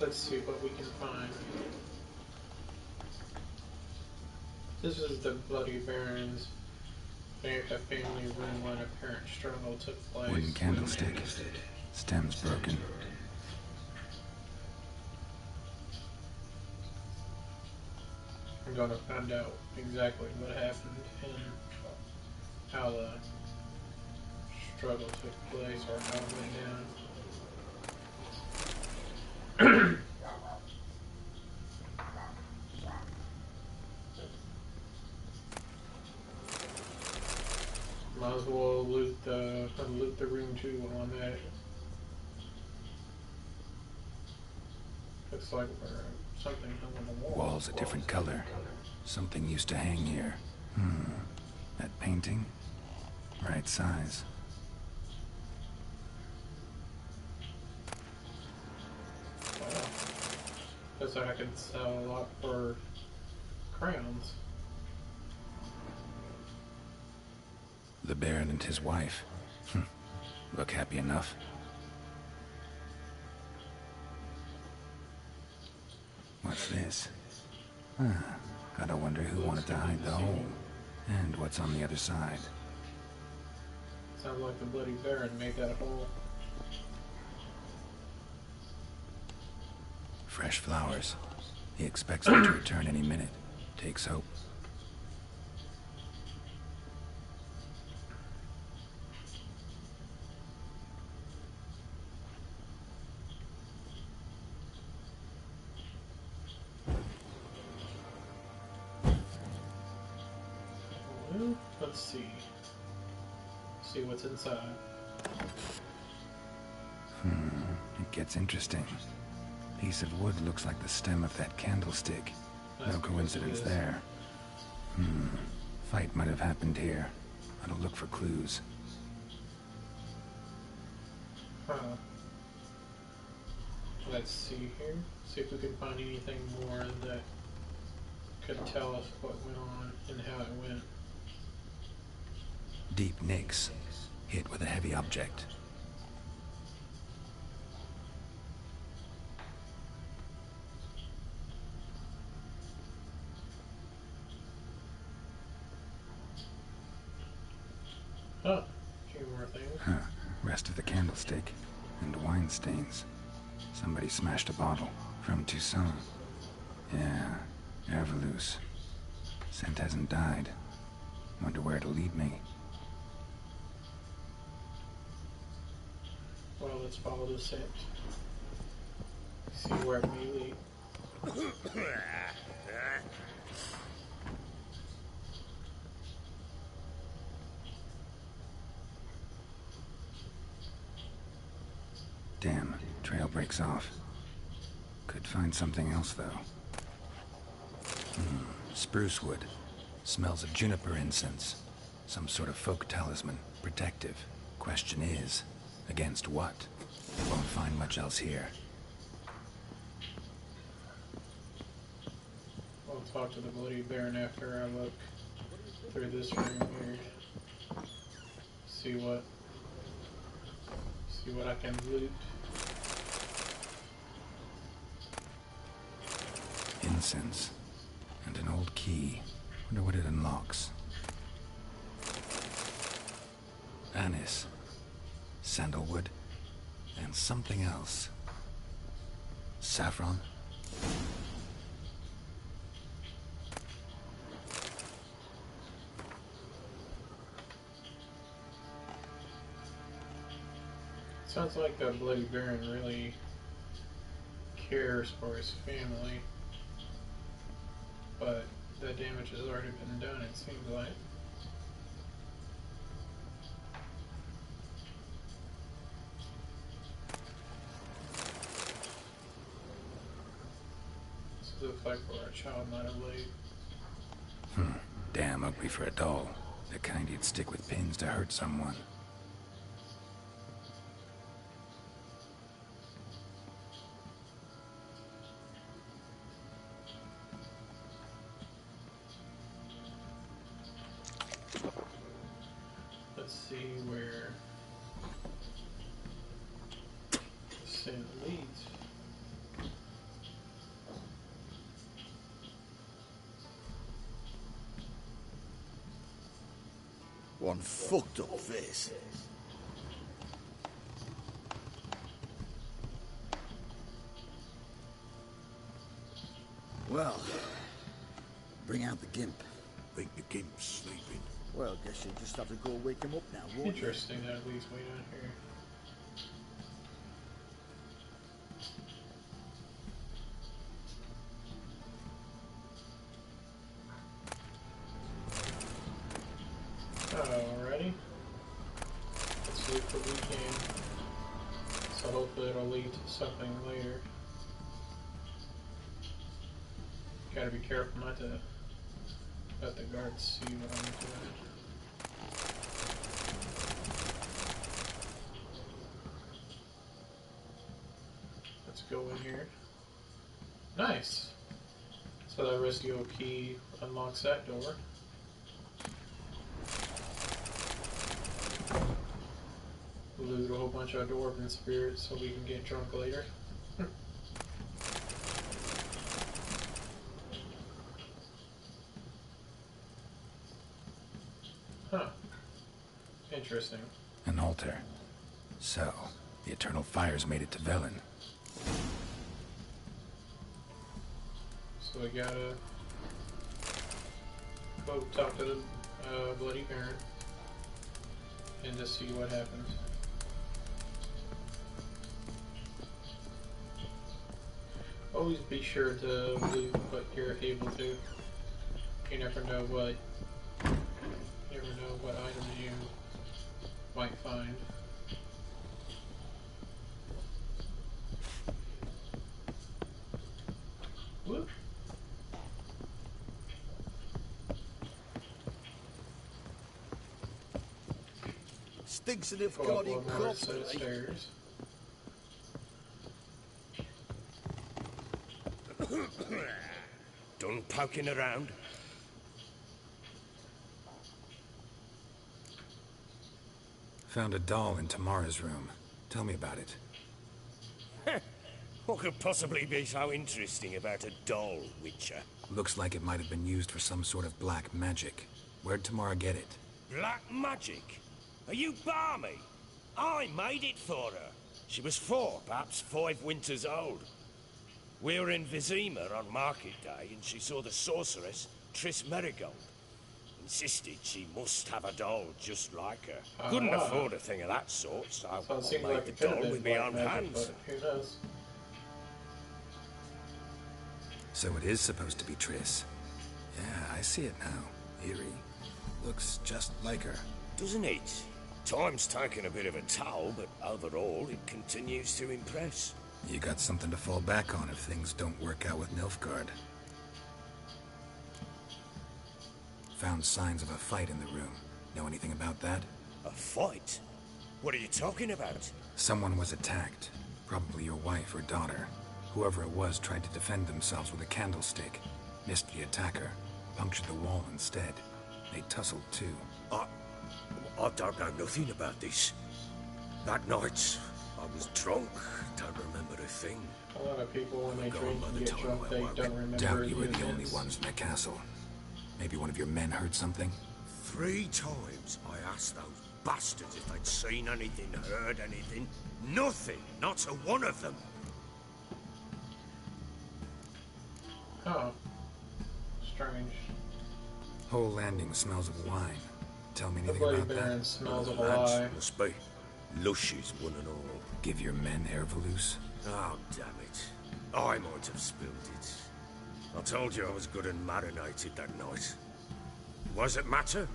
Let's see what we can find. This is the Bloody Barons. A family room when apparent struggle took place. Wooden candlestick. Stems broken. I'm going to find out exactly what happened and how the struggle took place or how it went down. Might as well loot the room too while I'm at it. Looks like something hung on the wall. Wall's a different color. Something used to hang here. That painting? Right size. Wow. Looks like I could sell a lot for crowns. The Baron and his wife. Look happy enough. What's this? Gotta wonder who wanted to hide the hole. And what's on the other side. Sounds like the Bloody Baron made that hole. Fresh flowers. He expects them to return any minute. Takes hope. Well, let's see. See what's inside. It gets interesting. Piece of wood looks like the stem of that candlestick. No coincidence there. Fight might have happened here. I'll look for clues. Let's see here. See if we can find anything more that could tell us what went on and how it went. Deep nicks. Hit with a heavy object. Oh, a few more things. Rest of the candlestick. And wine stains. Somebody smashed a bottle. From Toussaint. Yeah, Erveloos. Scent hasn't died. Wonder where it'll lead me. Well, let's follow the scent. See where it may lead. Damn, trail breaks off. Could find something else, though. Spruce wood. Smells of juniper incense. Some sort of folk talisman. Protective. Question is, against what? Won't find much else here. I'll talk to the Bloody Baron after I look through this room here. See what I can loot. Incense. And an old key. Wonder what it unlocks. Anise. Sandalwood. And something else. Saffron. Sounds like the Bloody Baron really cares for his family, but the damage has already been done, it seems like. This looks like where a child might have laid. Damn ugly for a doll. The kind you'd stick with pins to hurt someone. Let's see where the scent leads. one fucked up face. Well, bring out the gimp. Think the gimp's sleeping. Well, guess you'll just have to go wake him up now, won't you? Interesting that leads way down here. Alrighty. Let's see what we can. So hopefully it'll lead to something later. Gotta be careful not to let the guards see what I'm doing. Let's go in here. Nice! So that Resideo key unlocks that door. Loot a whole bunch of dwarven spirits so we can get drunk later. Huh. Interesting. An altar. So, the eternal fires made it to Velen. So we gotta go talk to the Bloody Baron and just see what happens. Always be sure to loot what you're able to. You never know what items you might find. Whoop. Stinks of Go up bloody one more corpse. set of stairs. Done poking around? Found a doll in Tamara's room. Tell me about it. What could possibly be so interesting about a doll, Witcher? Looks like it might have been used for some sort of black magic. Where'd Tamara get it? Black magic? Are you balmy? I made it for her. She was 4, perhaps 5 winters old. We were in Vizima on market day, and she saw the sorceress, Triss Merigold. Insisted she must have a doll just like her. Couldn't afford a thing of that sort, so So it I seems made like the it could have doll been with my black own magic, hands. but who knows? So it is supposed to be Triss. Yeah, I see it now. Eerie. Looks just like her. Doesn't it? Time's taken a bit of a toll, but overall it continues to impress. You got something to fall back on if things don't work out with Nilfgaard. Found signs of a fight in the room. Know anything about that? A fight? What are you talking about? Someone was attacked. Probably your wife or daughter. Whoever it was tried to defend themselves with a candlestick. Missed the attacker. Punctured the wall instead. They tussled too. I don't know nothing about this. That night, I was drunk. Don't remember a thing. A lot of people, when they Gone drink by and the get time drunk, I they woke. don't remember Doubt you were the the only events. ones in the castle. Maybe one of your men heard something? 3 times I asked those bastards if they'd seen anything, heard anything. Nothing. Not a one of them. Oh. Strange. Whole landing smells of wine. Tell me The anything Bloody about Baron that? smells of a Lads, lie. must be. Lushes, one and all. Give your men Ervelus? Oh, damn it. I might have spilled it. I told you I was good and marinated that night. Was it matter?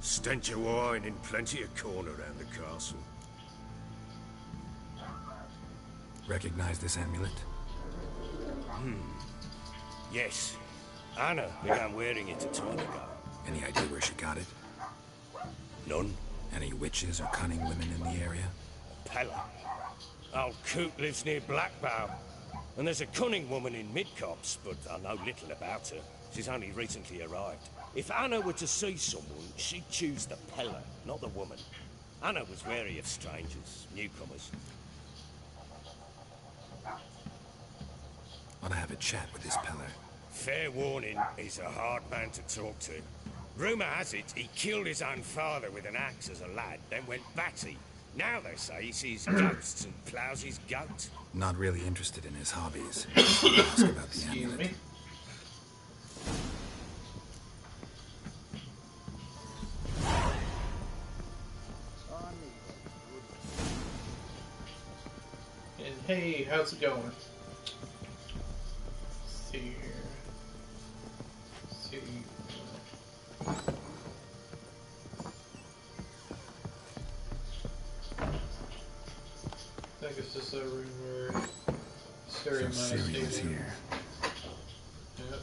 Stench of wine in plenty of corn around the castle. Recognize this amulet? Yes. Anna began wearing it a time ago. Any idea where she got it? None. Any witches or cunning women in the area? Pella. Old Coot lives near Blackbow. And there's a cunning woman in Midcopse, but I know little about her. She's only recently arrived. If Anna were to see someone, she'd choose the Pella, not the woman. Anna was wary of strangers, newcomers. Ought to have a chat with this Peller. Fair warning, he's a hard man to talk to. Rumour has it he killed his own father with an axe as a lad, then went batty. Now they say he sees ghosts and ploughs his goat. Not really interested in his hobbies. Ask about the Excuse amulet. me. And hey, how's it going? Let's see here. Let's see. I think it's just a room where Siri might So have Siri is stayed. here. Yep.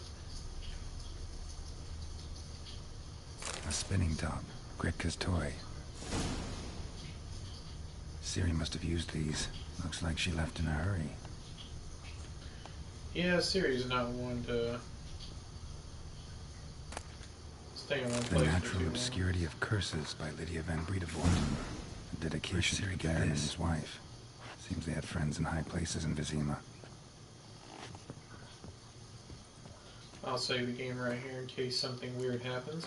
A spinning top. Gretka's toy. Siri must have used these. Looks like she left in a hurry. Yeah, Siri's not one to stay in one The place for Natural too long. Obscurity of Curses by Lydia van Bredevoort. A dedication to Baron and his wife. Seems they had friends in high places in Vizima. I'll save the game right here in case something weird happens.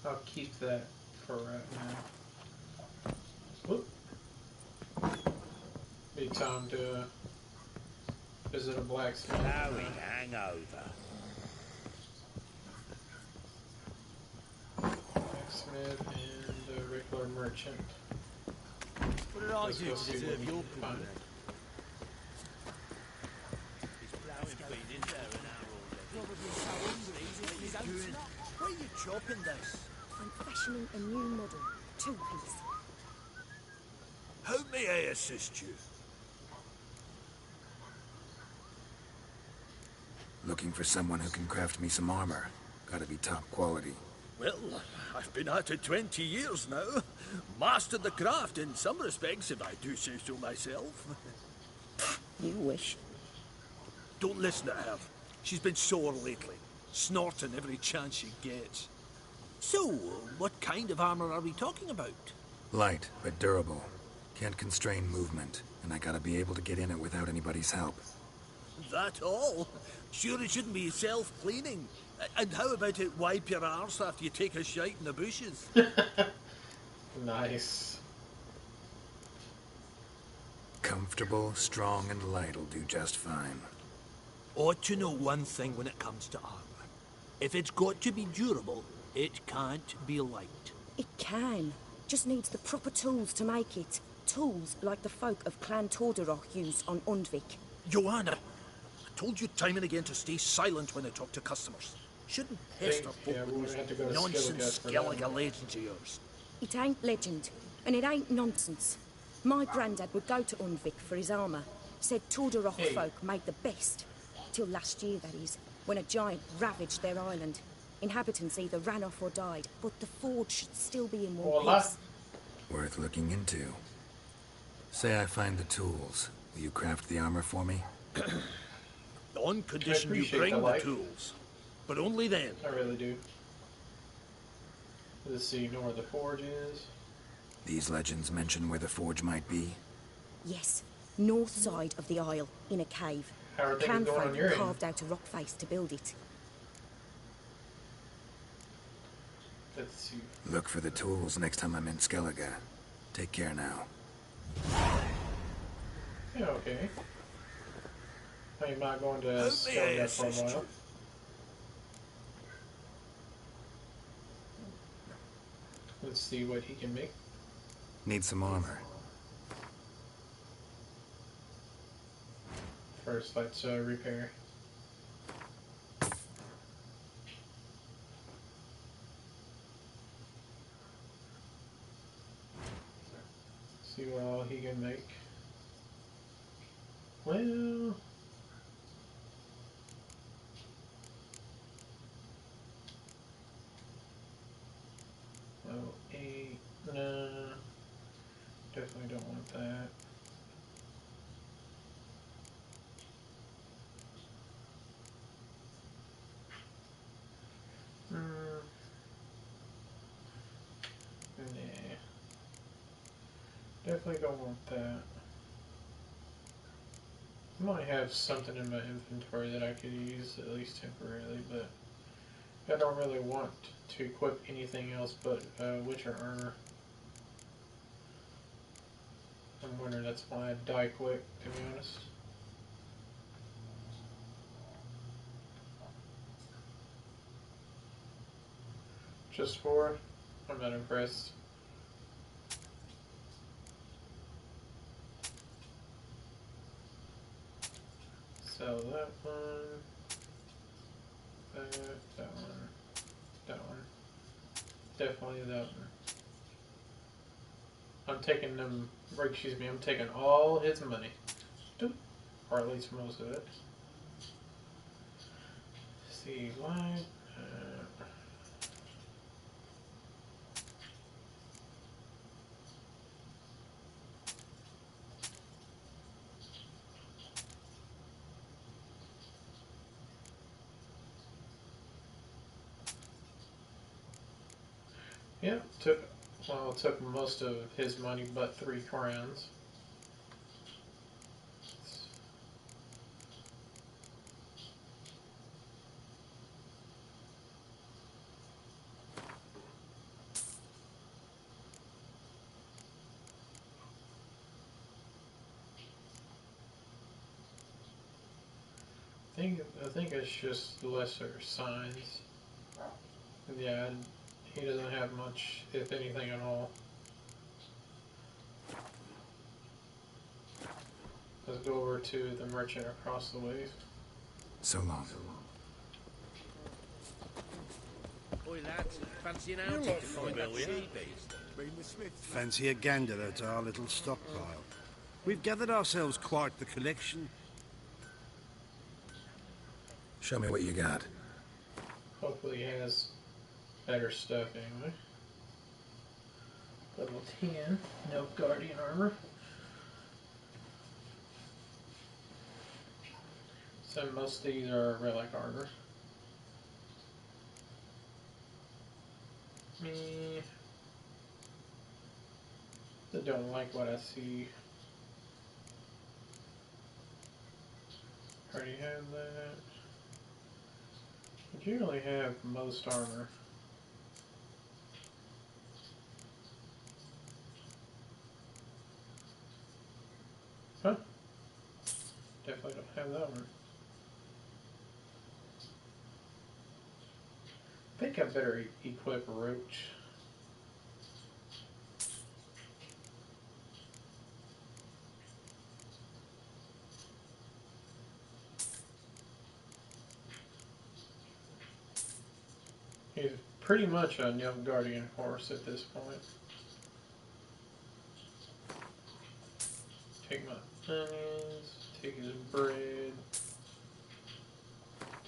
I'll keep that for right now. Whoop. Be time to visit a blacksmith. Blowing hangover. Blacksmith and a regular merchant. What did I Let's do go to see what deserve we your can find. company? Why are you chopping this? I'm fashioning a new model, two-piece. How may I assist you? Looking for someone who can craft me some armor. Gotta be top quality. Well, I've been at it 20 years now. Mastered the craft in some respects, if I do say so myself. You wish. Don't listen to her. She's been sore lately, snorting every chance she gets. So, what kind of armor are we talking about? Light, but durable. Can't constrain movement, and I gotta be able to get in it without anybody's help. That all? Sure it shouldn't be self-cleaning. And how about it wipe your arse after you take a shite in the bushes? Nice. Comfortable, strong, and light'll do just fine. Ought to know one thing when it comes to armor. If it's got to be durable, it can't be light. It can. Just needs the proper tools to make it. Tools like the folk of Clan Torderoch use on Undvik. Joanna, I told you time and again to stay silent when I talk to customers. Shouldn't pester folk Yeah, we're with gonna have to go to those nonsense Skilligat for that. Skellige legends of yours. It ain't legend, and it ain't nonsense. My granddad would go to Undvik for his armour. Said Torderoch Hey. folk made the best. Till last year, that is, when a giant ravaged their island. Inhabitants either ran off or died, but the forge should still be in one Voila. piece. Worth looking into. Say I find the tools. Will you craft the armor for me? On condition you appreciate bring the the light. tools. But only then. I really do. Let's see, you know where the forge is? These legends mention where the forge might be. Yes, north side of the isle, in a cave. How are things Clan going on folk your end? carved out a rock face to build it. Let's see. Look for the tools next time I'm in Skellige. Take care now. Yeah, okay. I'm not going to How may I Skilligat for a assist while. you? Let's see what he can make. Need some armor. First, let's repair. See what all he can make. Well, oh, 8. No, definitely don't want that. Nah. Definitely don't want that. I might have something in my inventory that I could use, at least temporarily, but I don't really want to equip anything else but Witcher armor. I'm wondering that's why I die quick, to be honest. Just 4? I'm not impressed. Sell that one. That one. That one. Definitely that one. I'm taking them, or excuse me, I'm taking all his money. Or at least most of it. See, why? Yeah, it took most of his money but 3 crowns. I think it's just lesser signs. Yeah, he doesn't have much, if anything at all. Let's go over to the merchant across the way. So long. Oi lads, fancy an outing to find that she-beast? Fancy a gander at our little stockpile. We've gathered ourselves quite the collection. Show me what you got. Hopefully he has better stuff anyway. Level 10, no guardian armor. So most of these are relic armor. Me, I don't like what I see. Already have that. I generally have most armor. Huh? Definitely don't have that one. I think I better equip a roach. He's pretty much a Nilfgaardian horse at this point. Take my onions, take his bread,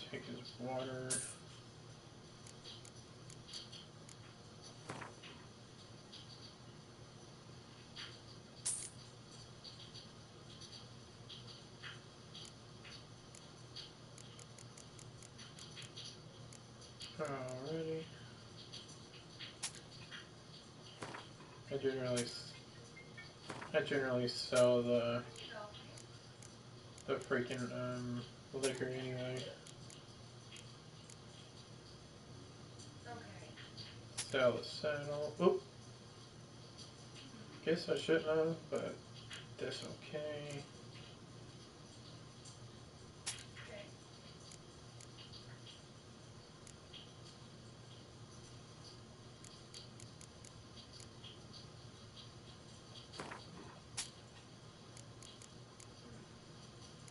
take his water. Alrighty. I generally sell the freaking liquor anyway. Sell the saddle. Oop. Guess I shouldn't have, but that's okay.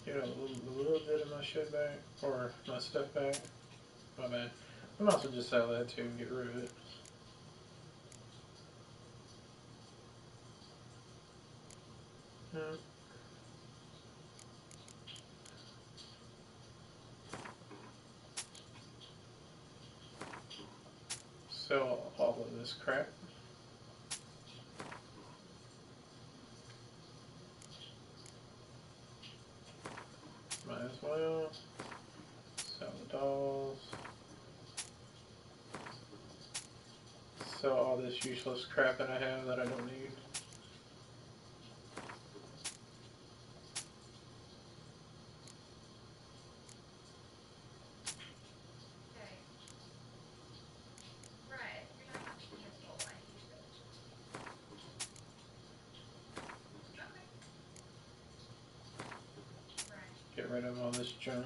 Get a little bit of my shit back, or my stuff back. My bad. I might as well just sell that too and get rid of it. Yeah. Sell all of this crap. Might as well. Sell the dolls. sell all this useless crap that I have that I don't need. Get rid of all this junk.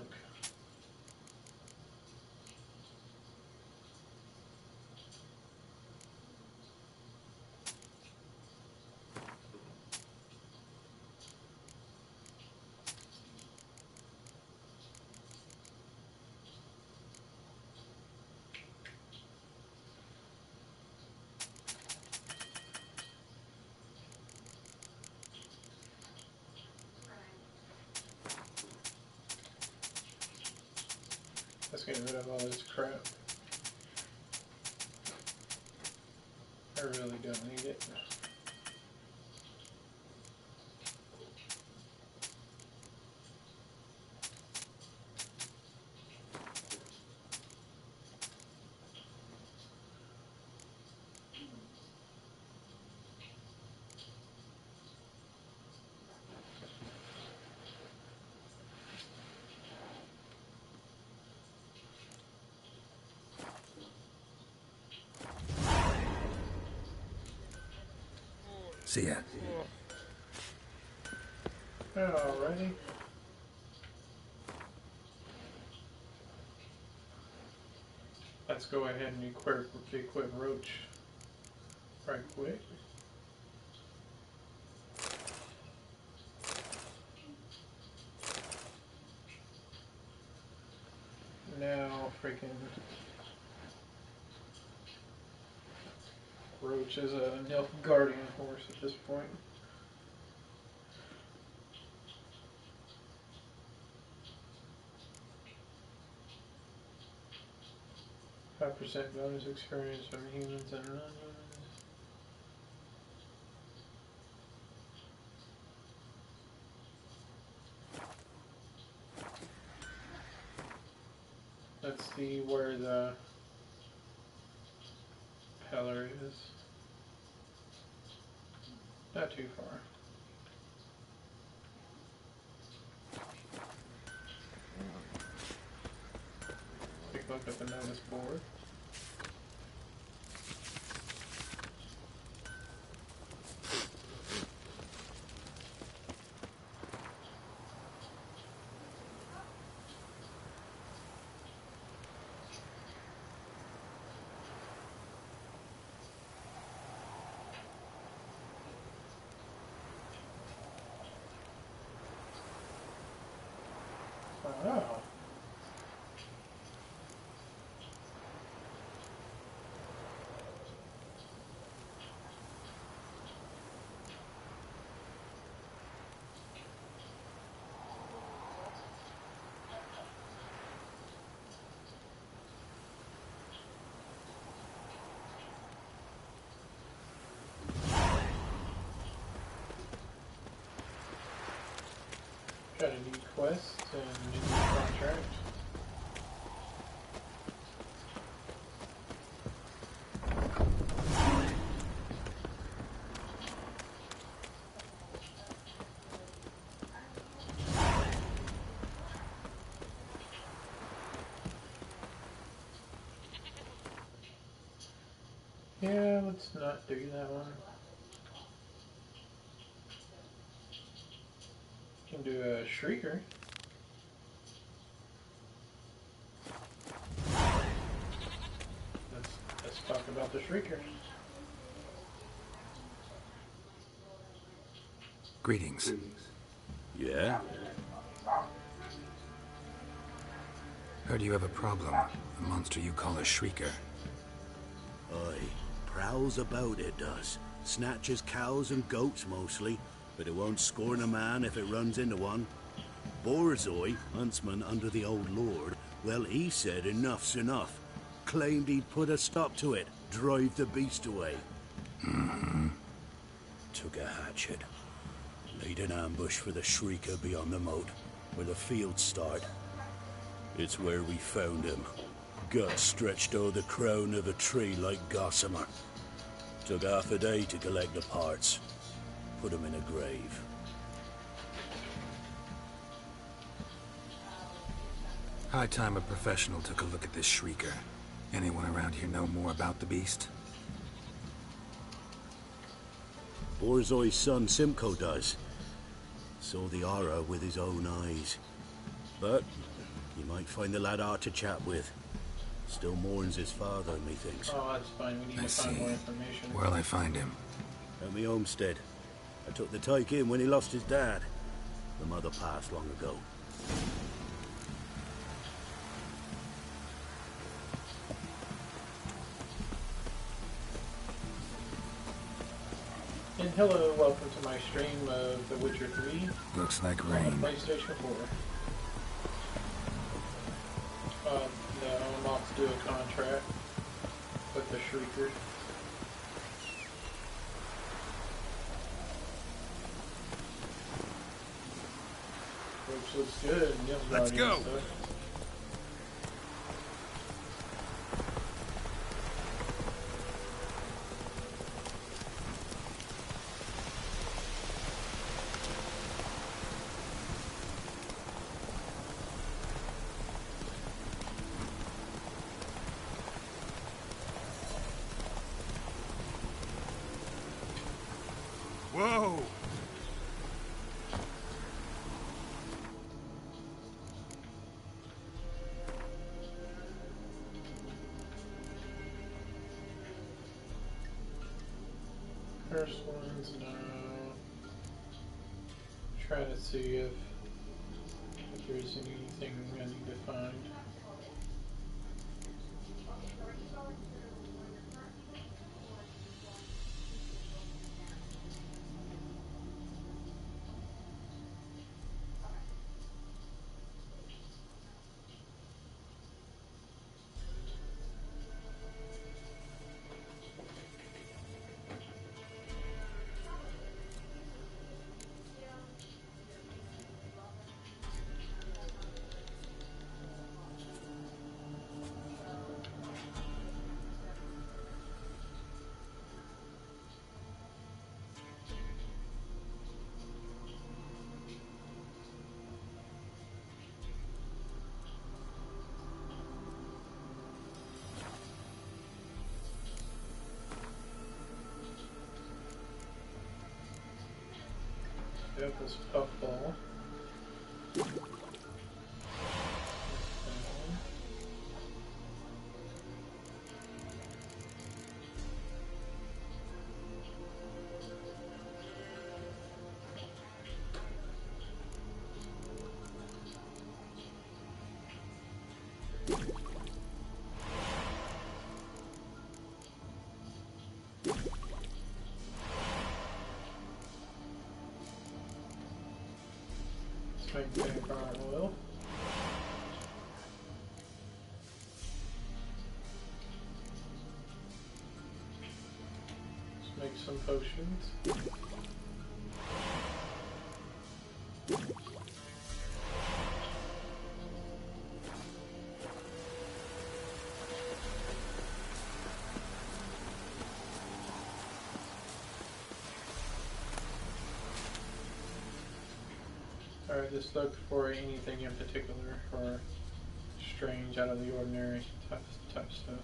Let's get rid of all this crap. I really don't need it. See ya. Alrighty. Let's go ahead and equip Roach right quick. Now freaking Roach is a Nilfgaardian horse at this point. %5 bonus experience from humans and non-humans. Let's see where the Heller is. Not too far. Take a look at the notice board. Wow. Got a new quest and new contract. Yeah, let's not do that one. Can do a Shrieker. Let's talk about the Shrieker. Greetings. Yeah? Heard you have a problem. A monster you call a Shrieker. Aye. Prowls about, it does. Snatches cows and goats mostly, but it won't scorn a man if it runs into one. Borzoi, huntsman under the old lord, well, he said enough's enough. Claimed he'd put a stop to it, drive the beast away. Mm-hmm. Took a hatchet. Laid an ambush for the Shrieker beyond the moat, where the fields start. It's where we found him. Guts stretched o'er the crown of a tree like gossamer. Took half a day to collect the parts. Put them in a grave. High time a professional took a look at this shrieker. Anyone around here know more about the beast? Borzoi's son Simcoe does. Saw the aura with his own eyes. But you might find the lad hard to chat with. Still mourns his father, methinks. Oh, that's fine. We need I to find see. more information. Where'll I find him? At me homestead. I took the tyke in when he lost his dad. The mother passed long ago. And hello, welcome to my stream of The Witcher 3 Looks like on rain. PlayStation 4. No, I'm off to do a contract with the Shrieker. Which looks good. Let's go. Whoa! First one's no. Try to see if there's anything I need to find. Yep, this puffball. Make garden oil. Let's make some potions. Alright, just look for anything in particular or strange, out of the ordinary type stuff.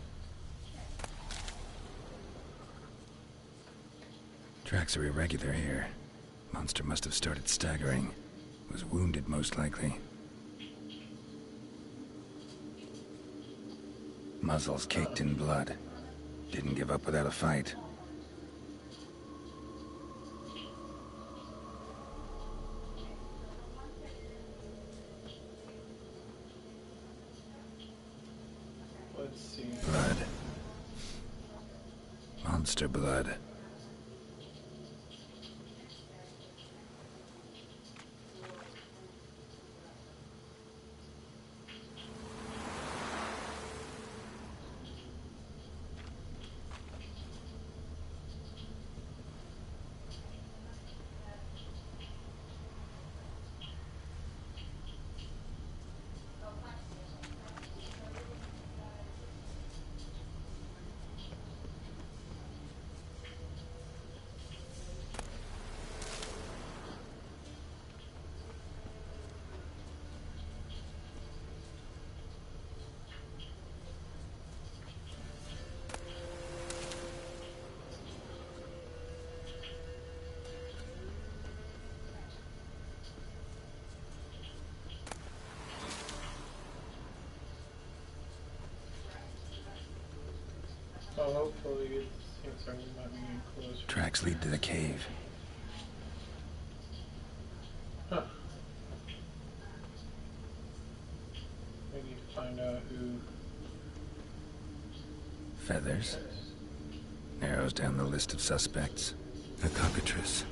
Tracks are irregular here. Monster must have started staggering. Was wounded, most likely. Muzzles caked in blood. Didn't give up without a fight. Let's see. Blood. Monster blood. Oh, hopefully it seems like we might be getting closer. Tracks lead to the cave. Huh. We need to find out who... Feathers. Narrows down the list of suspects. A cockatrice.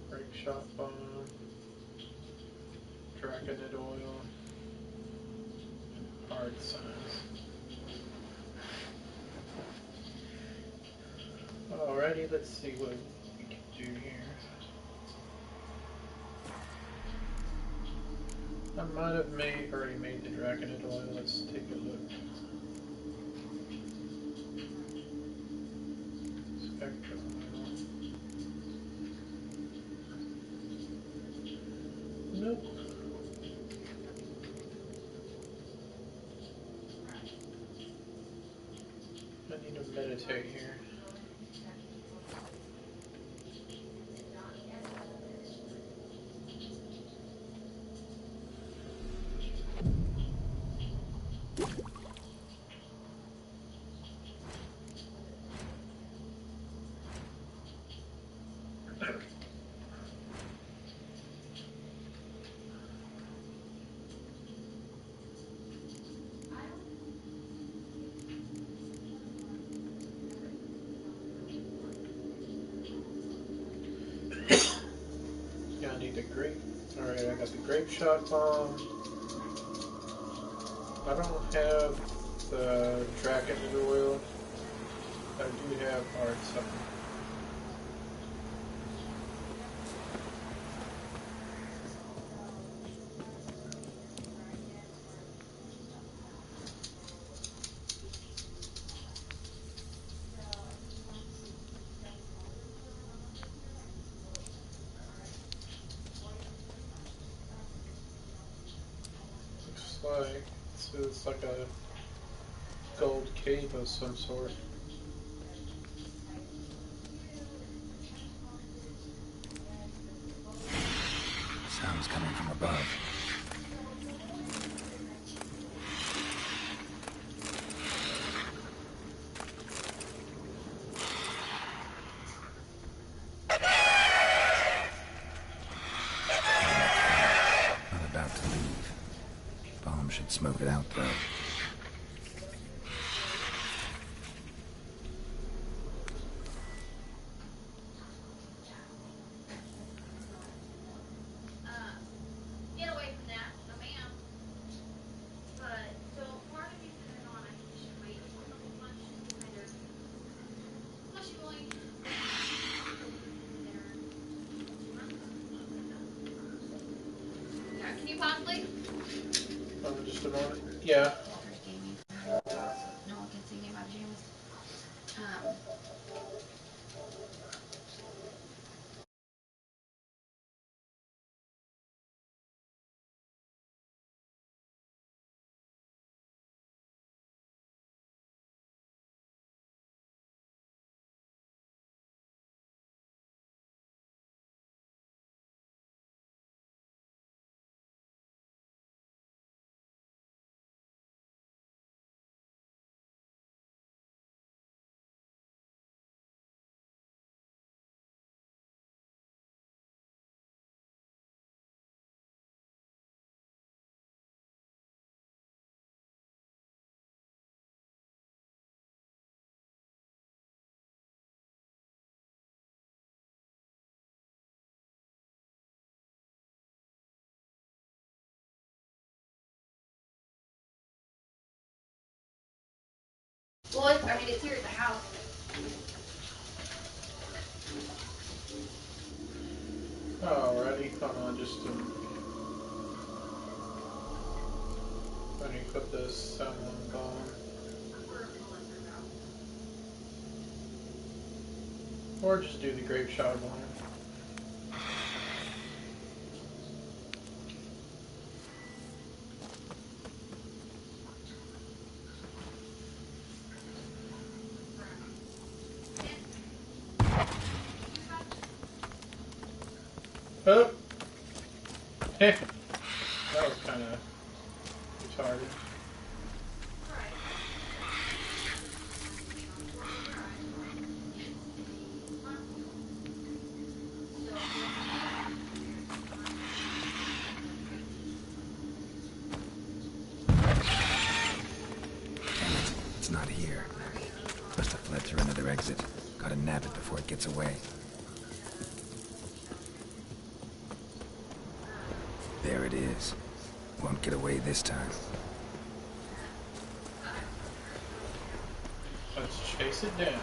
Break shot bomb. Dragonite oil. And hard signs. Alrighty, let's see what we can do here. I might have already made the dragonite oil. Let's take a look. Spectrum oil. Nope. I need to meditate here. Yeah, I need the grape. Alright, I got the grape shot bomb. I don't have the dragonite oil. I do have hard something. It's like a gold cave of some sort. Sounds coming from above. Not about to leave. Bomb should smoke it out, though. Can you possibly? Just a moment. Yeah. No one can see me in my pajamas. Well, I mean, it's here at the house. Alrighty, hold on just a... Let me put this on bomb. Or just do the grape shot bomb. That was kind of retarded. It's not here. Must have fled through another exit. Gotta nab it before it gets away. There it is. Won't get away this time. Let's chase it down.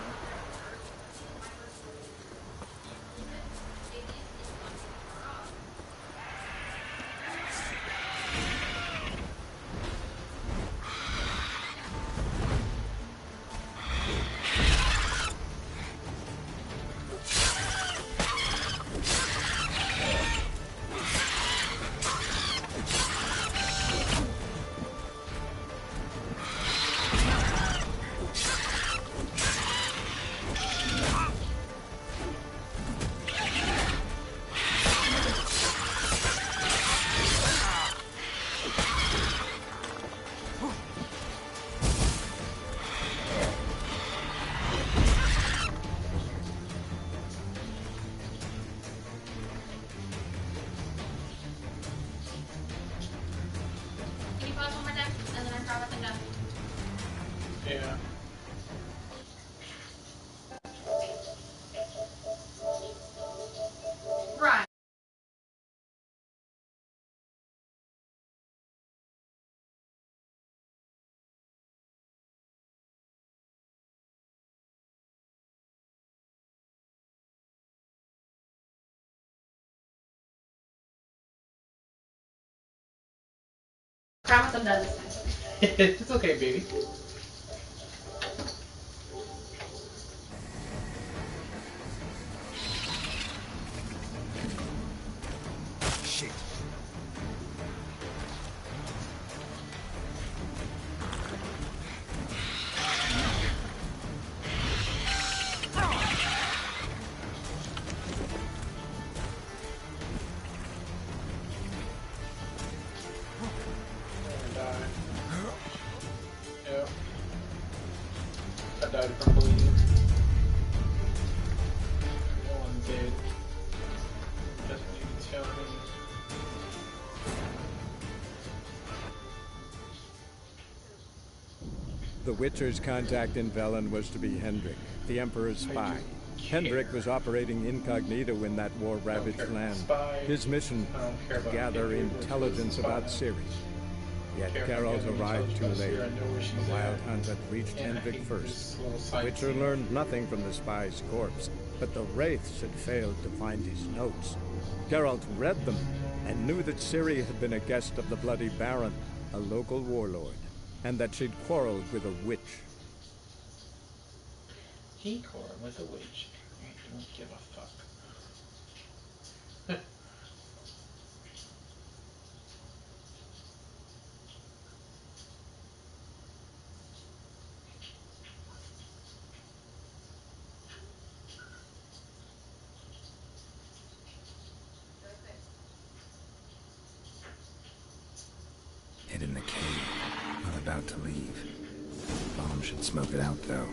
Can you pause one more time? And then I grab it and go. Yeah. Right. Promise I'm done this time. It's okay, baby. Shit. And die. Yep. I died from bleeding. No one did. Just need to tell me. The Witcher's contact in Velen was to be Hendrik, the Emperor's spy. Hendrik was operating incognito in that war-ravaged land. His mission, to gather intelligence about Ciri. Yet Geralt arrived too late. The Wild Hunt had reached Hendrik first. The Witcher learned nothing from the spy's corpse, but the Wraiths had failed to find his notes. Geralt read them, and knew that Ciri had been a guest of the Bloody Baron, a local warlord, and that she'd quarreled with a witch. He quarreled with a witch. I don't give a fuck. Hid in the cave. Not about to leave. Bomb should smoke it out, though.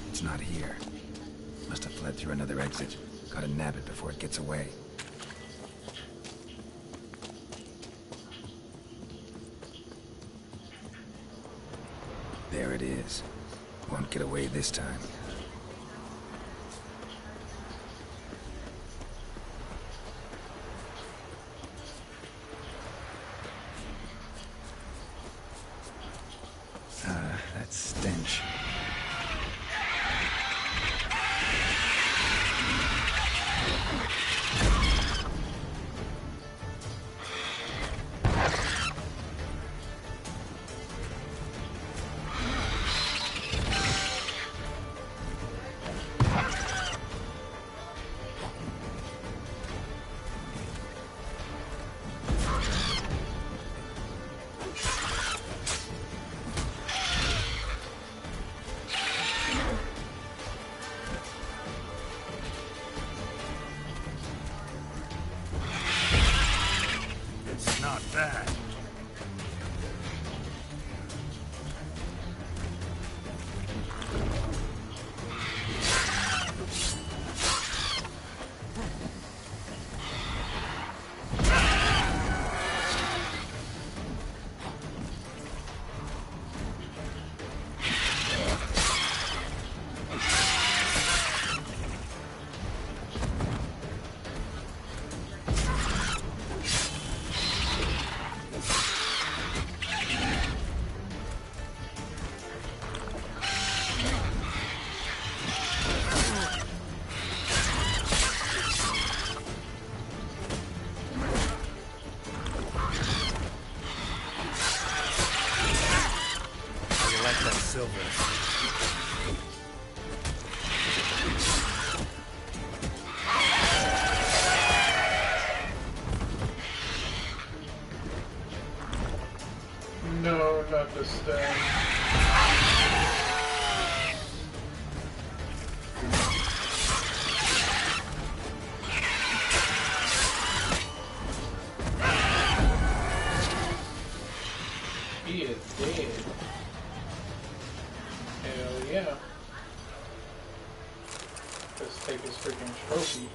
It's not here. Must have fled through another exit. Gotta nab it before it gets away. There it is. won't get away this time. That stench. No, not this thing. He is dead. Hell yeah. Let's take his freaking trophy.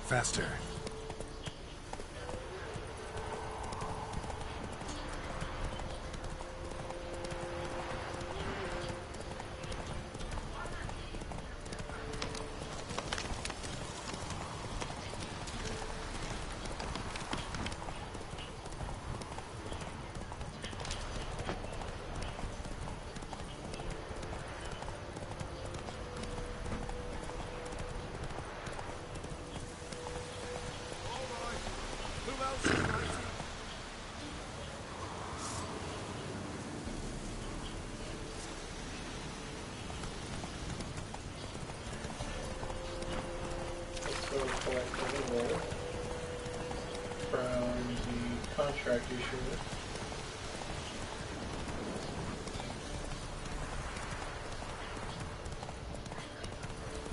Faster. From the contract issue.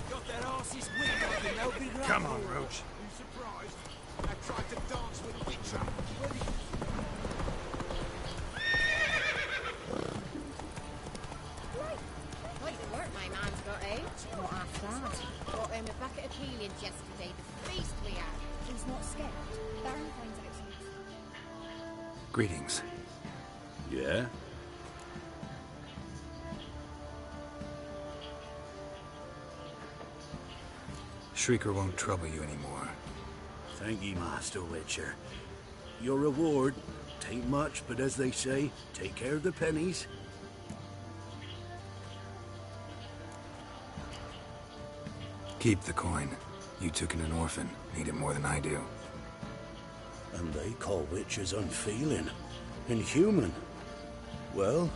Got their asses whipped like no big Come on, Roach. You surprised? I tried to dance with Witcher. Quite the work my man's got out. Not half bad. Got him a bucket of peelings yesterday. The feast we had. He's not scared. Baron finds out something. Greetings. Yeah? Shrieker won't trouble you anymore. Thank ye, Master Witcher. Your reward, tain't much, but as they say, take care of the pennies. Keep the coin. You took in an orphan. Need it more than I do. And they call witches unfeeling, inhuman. Well,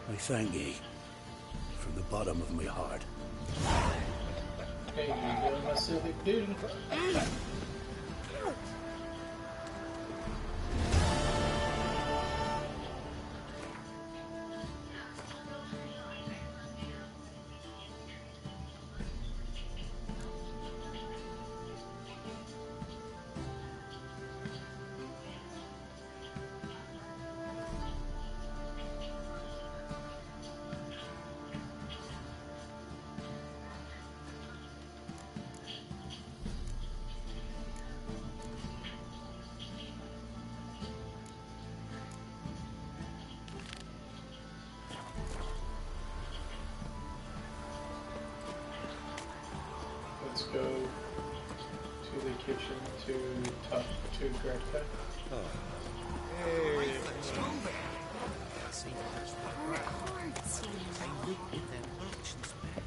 I thank ye. From the bottom of my heart. Hey, you doing my civic duty? kitchen to talk to Gretka. Oh. Hey. See, that's right. They look with their actions back.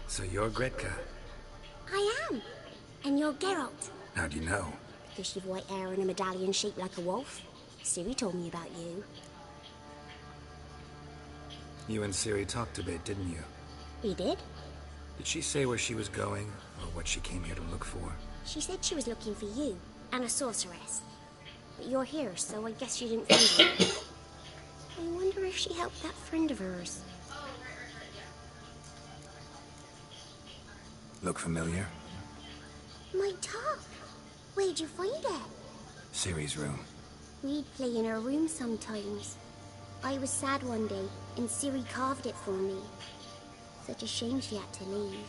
So you're Gretka? I am. And you're Gerarlt. How do you know? Because you've white hair and a medallion shaped like a wolf. Ciri told me about you. You and Ciri talked a bit, didn't you? We did? Did she say where she was going, or what she came here to look for? She said she was looking for you, and a sorceress. But you're here, so I guess she didn't find you. I wonder if she helped that friend of hers. Look familiar? My top. Where'd you find it? Ciri's room. We'd play in her room sometimes. I was sad one day, and Ciri carved it for me. Such a shame she had to leave.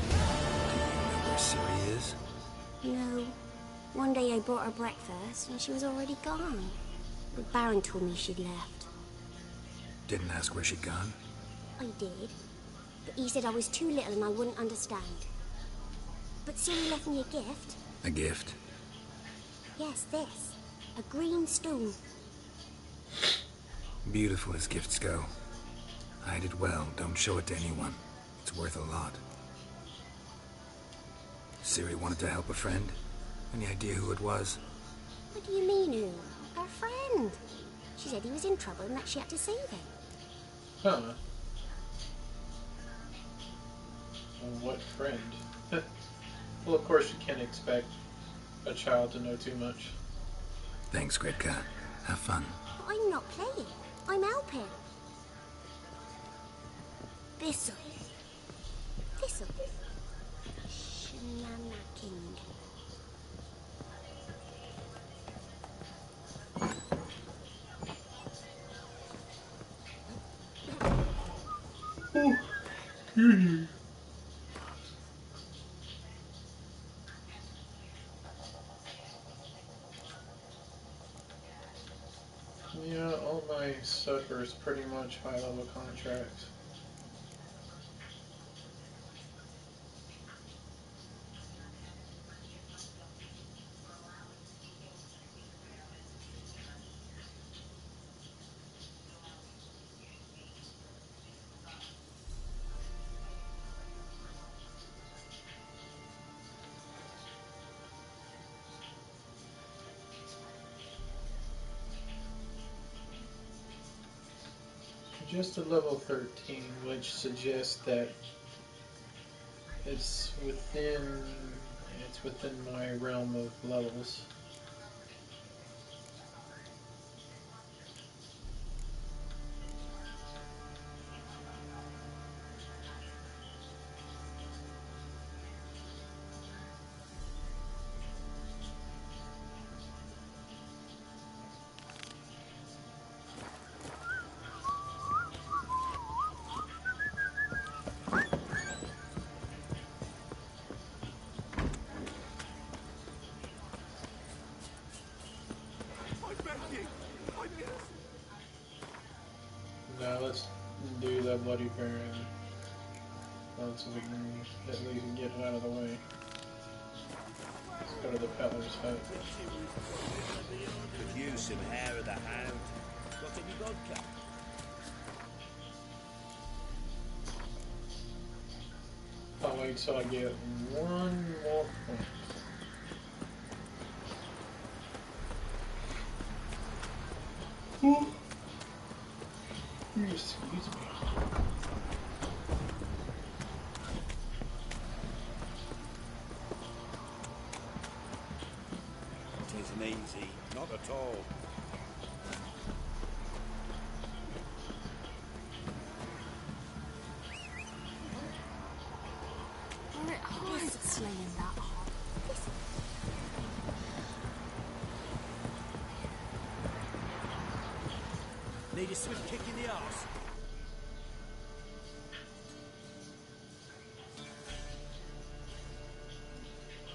Do you know where Ciri is? No. One day I brought her breakfast, and she was already gone. The Baron told me she'd left. Didn't ask where she'd gone? I did. But he said I was too little and I wouldn't understand. But Ciri left me a gift. A gift? Yes, this. A green stone. Beautiful as gifts go. Hide it well, don't show it to anyone. It's worth a lot. Ciri wanted to help a friend? Any idea who it was? What do you mean, who? Her friend. She said he was in trouble and that she had to save him. Huh. Well, what friend? Well, of course you can't expect a child to know too much. Thanks, Gretka. Have fun. But I'm not playing. I'm helping. This'll. Shenana King. Yeah, all my suckers pretty much high level contracts. Just a level 13, which suggests that it's within my realm of levels. Now let's do the Bloody Baron. So we can at least get it out of the way. Let's go to the Peddler's Hut. Could use some hair of the hound. Got any vodka? I'll wait till I get one more point. Excuse me. It isn't easy, not at all. Alright, hard slaying that hard. Need a swift kick in the arse.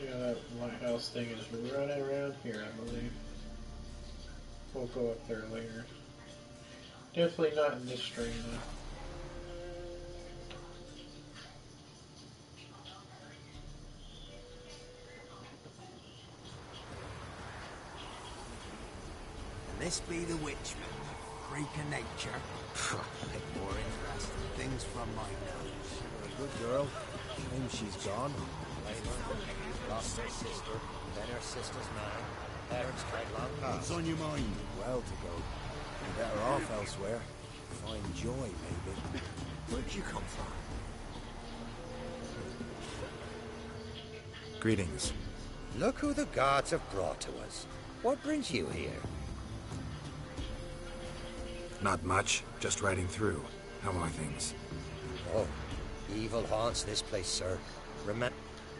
Yeah, that lighthouse thing is right around here, I believe. We'll go up there later. Definitely not in this stream, though. This be the Witchman, freak of nature. Bit more interesting things from my nose. A good girl. Shame she's gone. Lost her sister, then her sister's man. Parents died long past. What's on your mind? Well to go. You're better off elsewhere. Find joy, maybe. Where'd you come from? Greetings. Look who the gods have brought to us. What brings you here? Not much, just riding through. How are things? Oh, evil haunts this place, sir. Remember,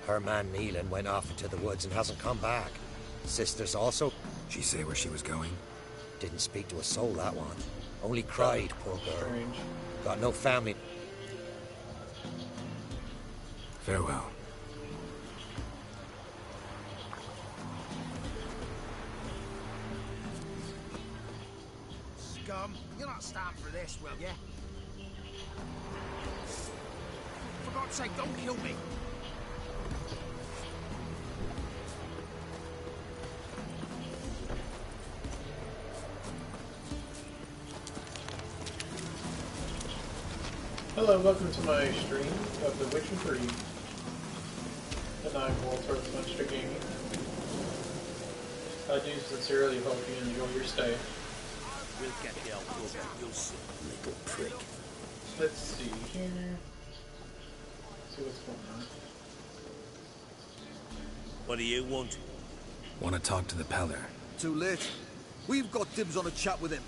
her man Neelan went off into the woods and hasn't come back. Sisters also... She say where she was going? Didn't speak to a soul, that one. Only cried, poor girl. Strange. Got no family. Farewell. Scum, you'll not stand for this, will ya? For God's sake, don't kill me. Hello, welcome to my stream of The Witcher 3. And I'm Walter with Monster Gaming. I do sincerely hope you enjoy your stay. We'll get the old bugger, you'll see, little prick. Let's see here. See what's going on. What do you want? Want to talk to the Peller. Too late. We've got dibs on a chat with him.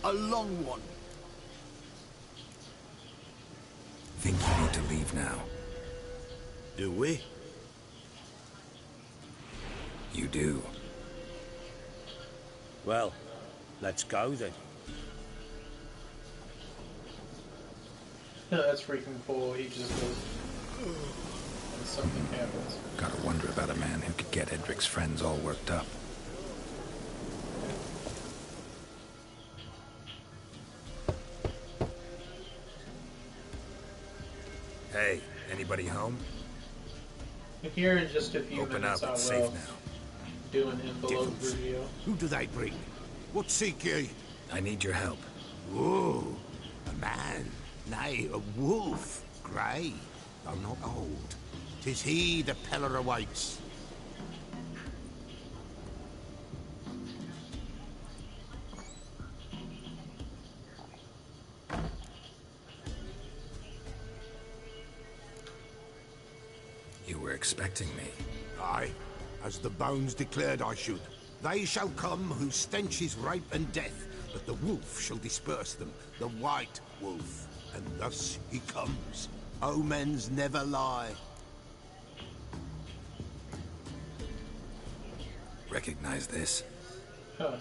A long one. Think you need to leave now. Do we? You do. Well, let's go then. No, that's freaking cool. He just goes... and something happens. Gotta wonder about a man who could get Edric's friends all worked up. Hey, anybody home? Here in just a few Open minutes, up, it's I will safe now. do an envelope reveal. Who do they bring? What seek ye? I need your help. Whoa, a man, nay, a wolf, grey, though not old. 'Tis he the Peller awaits. You were expecting me. Aye, as the bones declared I should. They shall come whose stench is rape and death, but the wolf shall disperse them, the white wolf. And thus he comes. Omens never lie. Recognize this? Huh.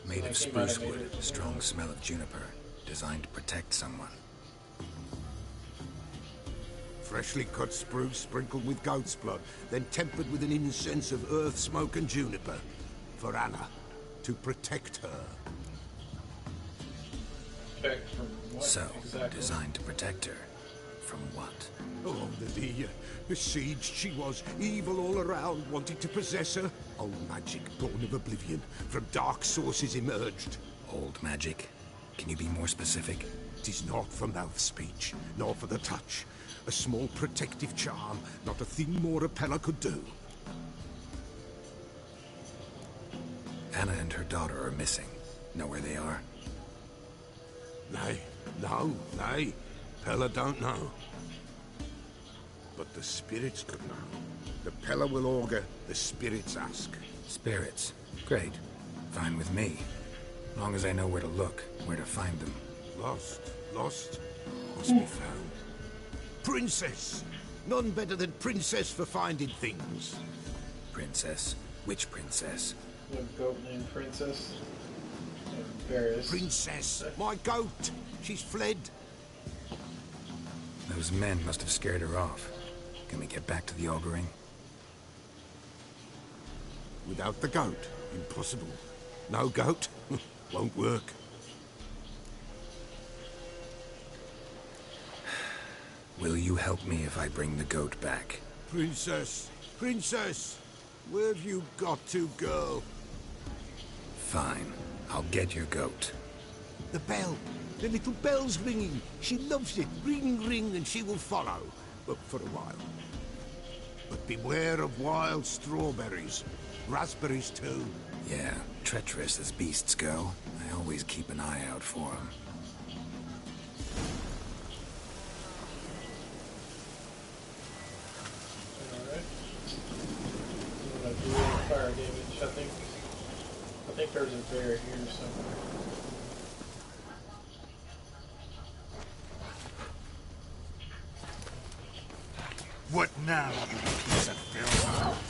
Made Like of he might have spruce made wood, it. strong smell of juniper. Designed to protect someone. Freshly cut spruce sprinkled with goat's blood, then tempered with an incense of earth, smoke and juniper. For Anna, to protect her. Protect from what? So, exactly? designed to protect her. From what? Oh, the besieged she was, evil all around, wanting to possess her. Old magic, born of oblivion, from dark sources emerged. Old magic? Can you be more specific? 'Tis not for mouth speech, nor for the touch. A small protective charm, not a thing more a Peller could do. Anna and her daughter are missing. Know where they are? Nay. Pella don't know. But the spirits could know. The Pella will augur, the spirits ask. Spirits? Great. Fine with me. Long as I know where to look, where to find them. Lost. Must be found. Princess! None better than Princess for finding things. Princess? Which princess? The goat named Princess. Various. Princess! My goat! She's fled. Those men must have scared her off. Can we get back to the auguring? Without the goat, impossible. No goat, won't work. Will you help me if I bring the goat back? Princess! Where have you got to, girl? Fine. I'll get your goat. The bell! The little bell's ringing. She loves it. Ring, ring, and she will follow. But for a while. But beware of wild strawberries. Raspberries, too. Yeah, treacherous as beasts go. I always keep an eye out for them. Alright. I'm gonna do fire damage, I think there's a bear here somewhere. What now, you piece of filth?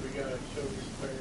We gotta kill this bear.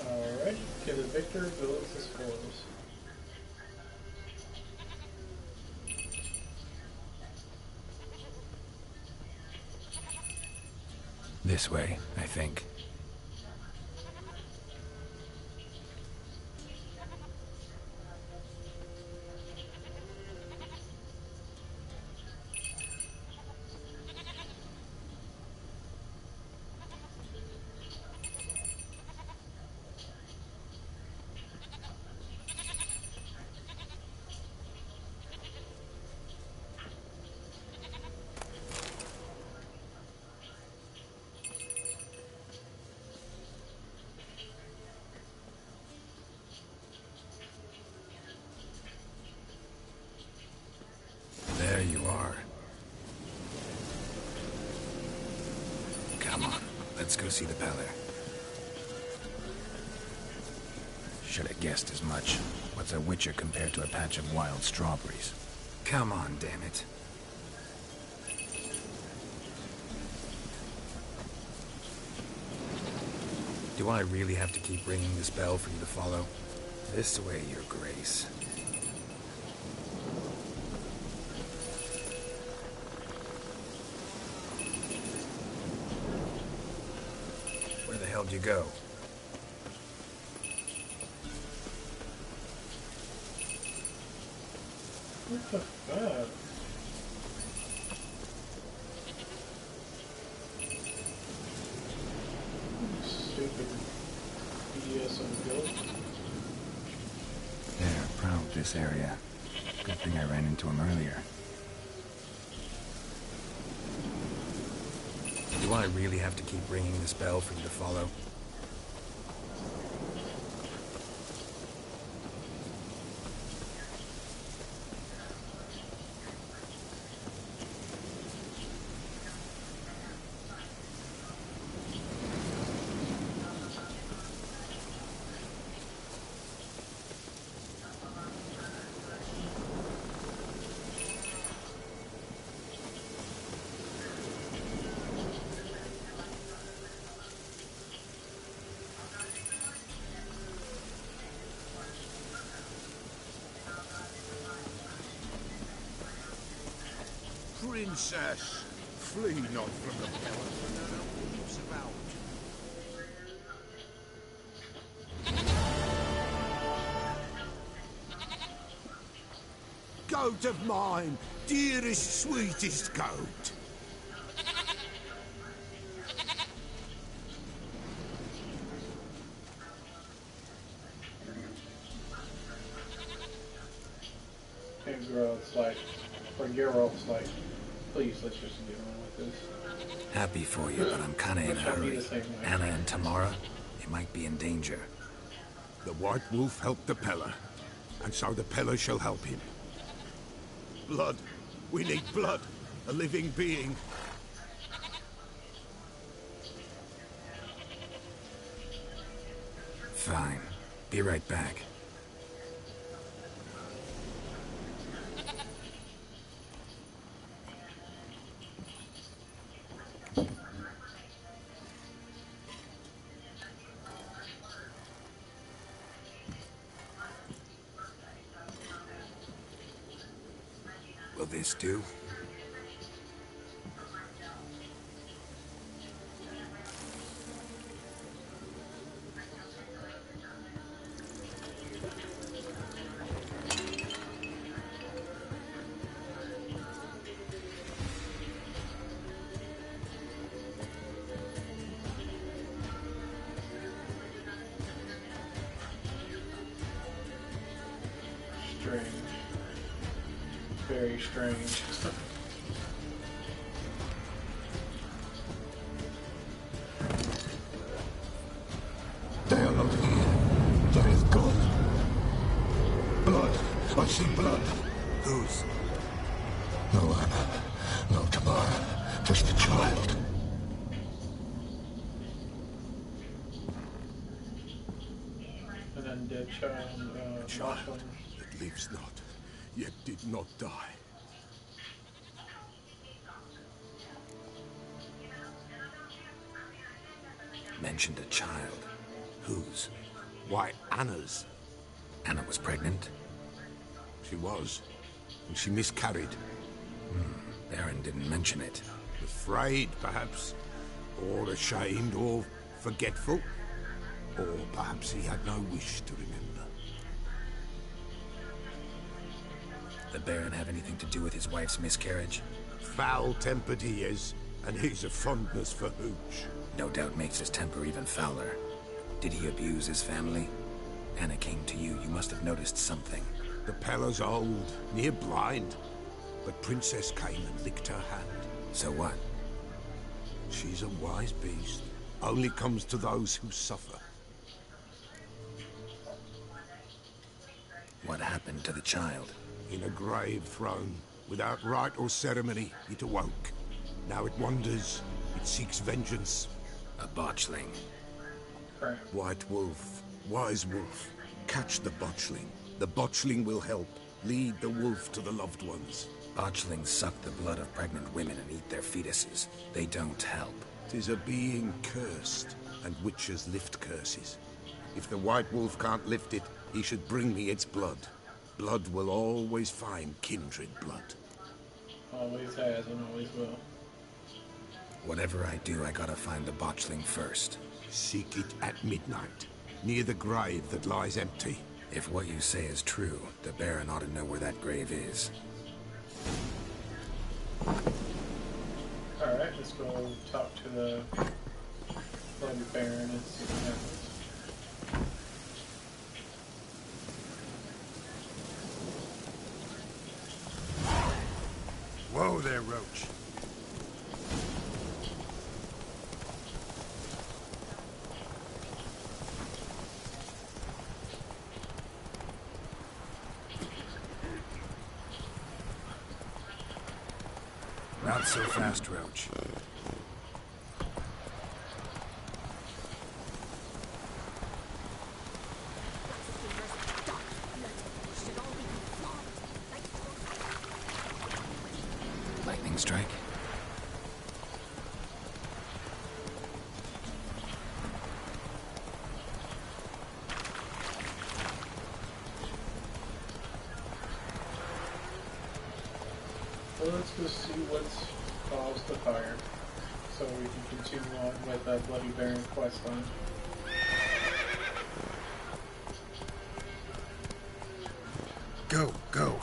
Alright, to the victor goes the spoils. This way, I think. There you are. Come on, let's go see the Peller. Should have guessed as much. What's a Witcher compared to a patch of wild strawberries? Come on, damn it. Do I really have to keep ringing this bell for you to follow? This way, Your Grace. Where the hell do you go? What the fuck? Stupid BDSM guild. They're proud of this area. Good thing I ran into him earlier. Do I really have to keep ringing this bell for you to follow? Princess, flee not from the palace when there are wolves about. Goat of mine, dearest, sweetest goat. And Geralt's like, Geralt's like, please, let's just get on with this. Happy for you, but I'm kinda in a hurry. Anna and Tamara, they might be in danger. The White Wolf helped the Peller, and so the Peller shall help him. Blood. We need blood. A living being. Fine. Be right back. Will this do? Strange. Very strange. They are not here. There is blood. Blood. I see blood. Whose? No Anna. No Tamara. Just a child. An undead child. A child that lives not, yet did not die. Mentioned a child. Whose? Why, Anna's. Anna was pregnant? She was, and she miscarried. Baron didn't mention it. Afraid, perhaps, or ashamed, or forgetful, or perhaps he had no wish to remember. The Baron have anything to do with his wife's miscarriage? Foul-tempered he is, and he's a fondness for hooch. No doubt makes his temper even fouler. Did he abuse his family? Anna came to you. You must have noticed something. The Peller's old, near blind, but Princess came and licked her hand. So what? She's a wise beast. Only comes to those who suffer. What happened to the child? In a grave thrown, without rite or ceremony, it awoke. Now it wanders, it seeks vengeance. A botchling. Crap. White Wolf, wise wolf, catch the botchling. The botchling will help, lead the wolf to the loved ones. Botchlings suck the blood of pregnant women and eat their fetuses. They don't help. 'Tis a being cursed, and witches lift curses. If the White Wolf can't lift it, he should bring me its blood. Blood will always find kindred blood. Always has and always will. Whatever I do, I gotta find the botchling first. Seek it at midnight, near the grave that lies empty. If what you say is true, the Baron ought to know where that grave is. Alright, let's go talk to the Bloody Baron and see what happens. Whoa there, Roach. Not so fast, Roach. Lightning strike? Well, let's go see what's caused the fire, so we can continue on with that Bloody Baron questline. Go, go.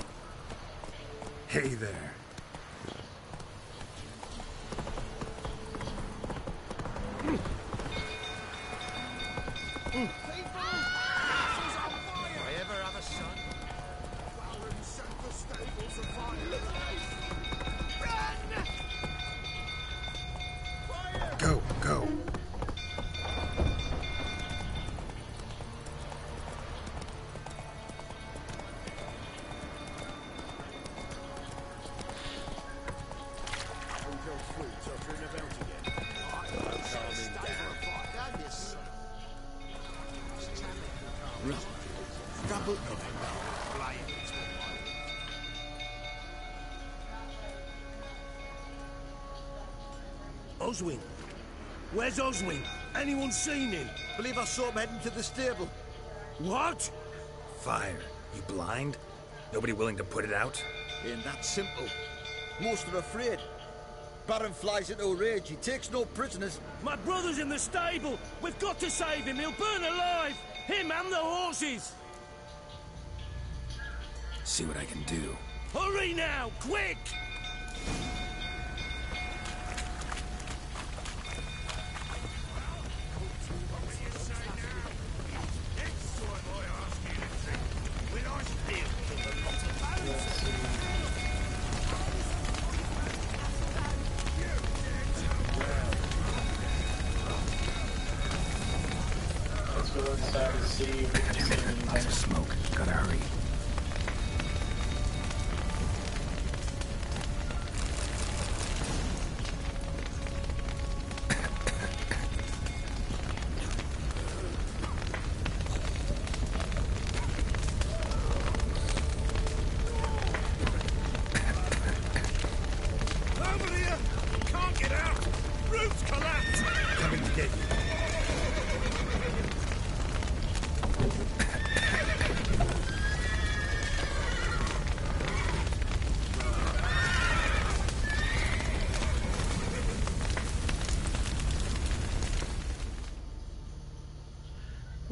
Hey there. I ever have a son? Baron set the stables afire. Run! Go, go. Oswin? Where's Oswin? Anyone seen him? Believe I saw him heading to the stable. What? Fire. You blind? Nobody willing to put it out? Ain't that simple. Most are afraid. Baron flies into a rage. He takes no prisoners. My brother's in the stable. We've got to save him. He'll burn alive. Him and the horses. See what I can do. Hurry now, quick! Let's go inside and see if we can see anything. Lots of smoke. Gotta hurry. Over here! Can't get out! Roof's collapsed! Coming to get you.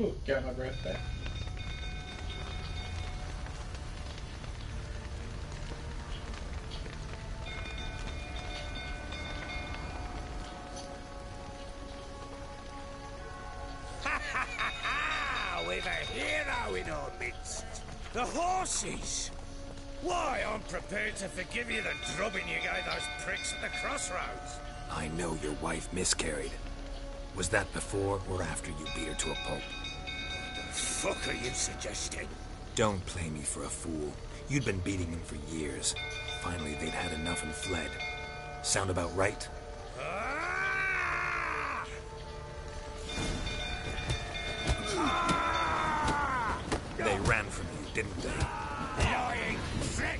Ooh, got my breath back. We've a hero in our midst. The horses! Why, I'm prepared to forgive you the drubbing you gave those pricks at the crossroads. I know your wife miscarried. Was that before or after you beat her to a pulp? The fuck are you suggesting? Don't play me for a fool. You'd been beating them for years. Finally, they'd had enough and fled. Sound about right? They ran from you, didn't they? Lying prick!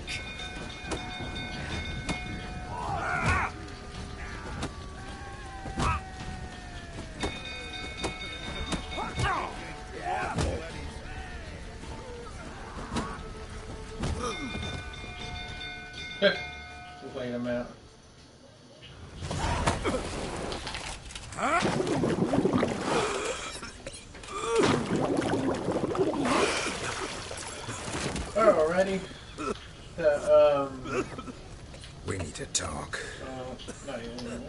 Laid him out. Alrighty. We need to talk. Not even.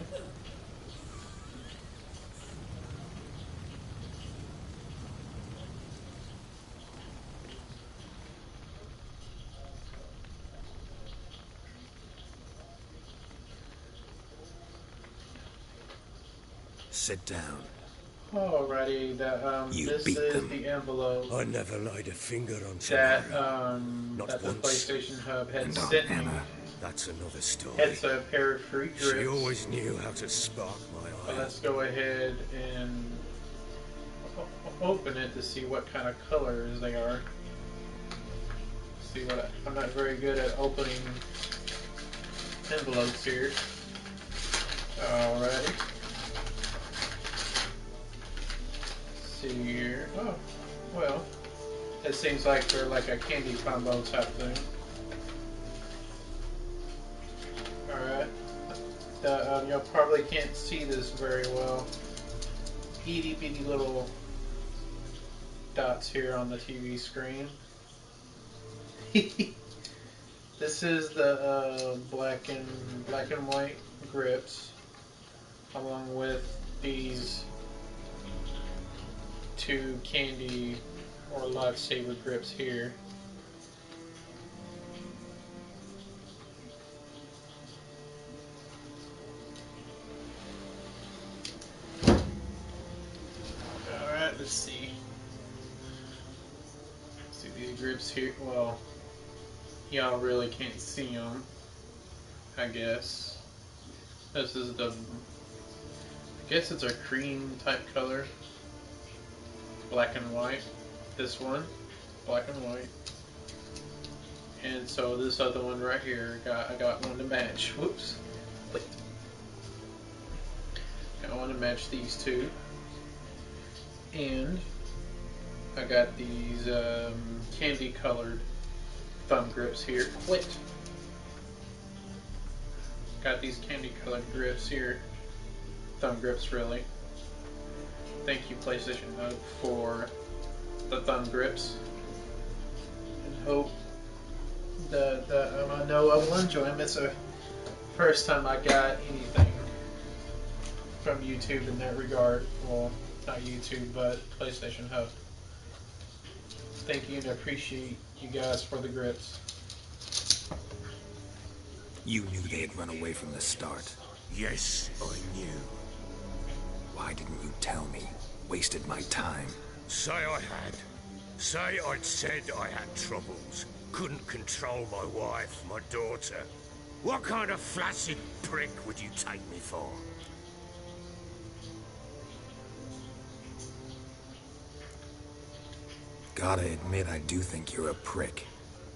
Sit down. Alrighty, this is the envelope. I never laid a finger on that Not the once. PlayStation Hub had sent me. That's another story. It's a pair of free grips. She always knew how to spark my eye. So let's go ahead and open it to see what kind of colors they are. See what I'm not very good at opening envelopes here. Alrighty. See here. Oh, well, it seems like they're like a candy combo type thing. Alright. You probably can't see this very well. Itty bitty little dots here on the TV screen. This is the black and white grips, along with these two candy or lifesaver grips here. Alright, let's see. See these grips here. Well, y'all really can't see them, I guess. This is the, I guess it's a cream type color. Black and white. This one, black and white. And so this other one right here, I got one to match. Whoops. Wait. Got one to match these two. And I got these candy colored thumb grips here. Quit. Got these candy colored grips here. Thumb grips, really. Thank you, PlayStation Hub, for the thumb grips. And hope that I know I will enjoy them. It's the first time I got anything from YouTube in that regard. Well, not YouTube, but PlayStation Hub. Thank you and I appreciate you guys for the grips. You knew they had run away from the start. Yes, I knew. Why didn't you tell me? Wasted my time. Say I had. Say I'd said I had troubles. Couldn't control my wife, my daughter. What kind of flaccid prick would you take me for? Gotta admit, I do think you're a prick.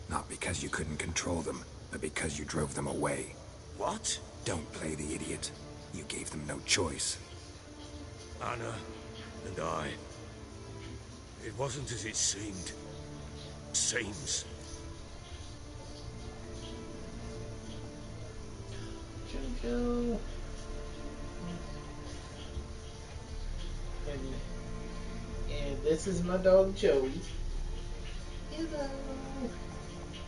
Not because you couldn't control them, but because you drove them away. What? Don't play the idiot. You gave them no choice. Anna and I... It wasn't as it seemed. Seems. Jojo. And this is my dog Joey. Hello.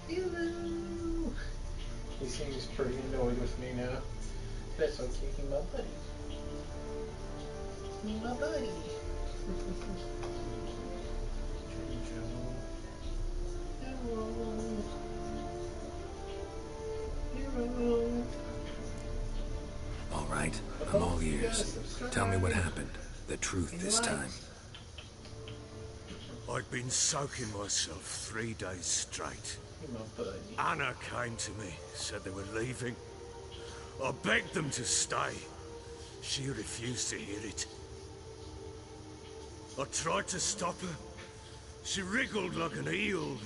Hello. He seems pretty annoyed with me now. That's okay, he's my buddy. He's my buddy. All right, I'm all ears. Tell me what happened. The truth this time. I'd been soaking myself 3 days straight. Anna came to me, said they were leaving. I begged them to stay. She refused to hear it. I tried to stop her. She wriggled like an eel.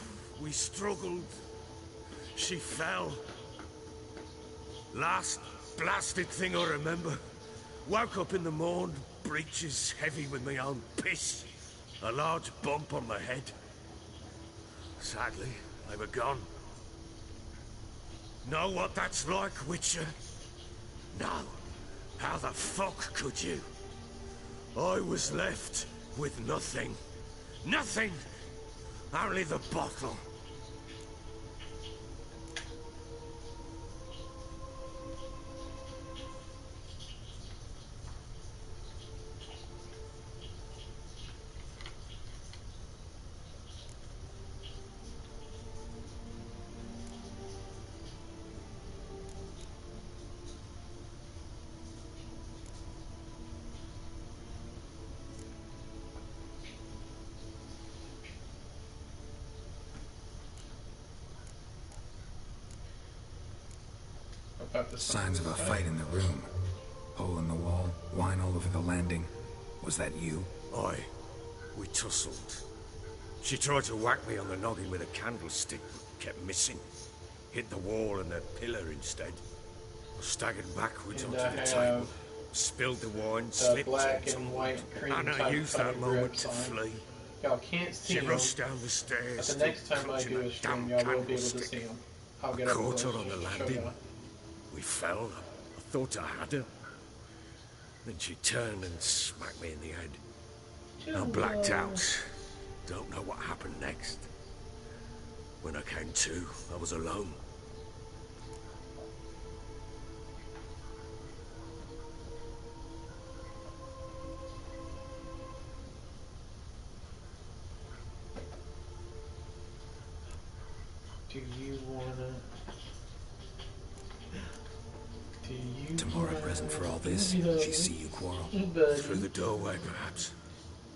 We struggled. She fell. Last blasted thing I remember. Woke up in the morn, breeches heavy with my own piss. A large bump on my head. Sadly, they were gone. Know what that's like, Witcher? No. How the fuck could you? I was left with nothing. Nothing! Only the bottle. about the Signs of a fight in the room. Hole in the wall, wine all over the landing. Was that you? Aye. We tussled. She tried to whack me on the noggin with a candlestick, but kept missing. Hit the wall and the pillar instead. I staggered backwards And onto I the have table, spilled the wine, the slipped black and and white cream Anna type used that colored moment grips to on. flee. Y'all can't see She them, rushed down the but stairs, the next time I clutching do a that stream, damn y'all will be able to candlestick. see them. I'll I get up caught close her on the to show landing. y'all. We fell. I thought I had her. Then she turned and smacked me in the head. I blacked out. Don't know what happened next. When I came to, I was alone. Do you wanna... Do you Tomorrow present for all this? She see you quarrel? Through the doorway, perhaps.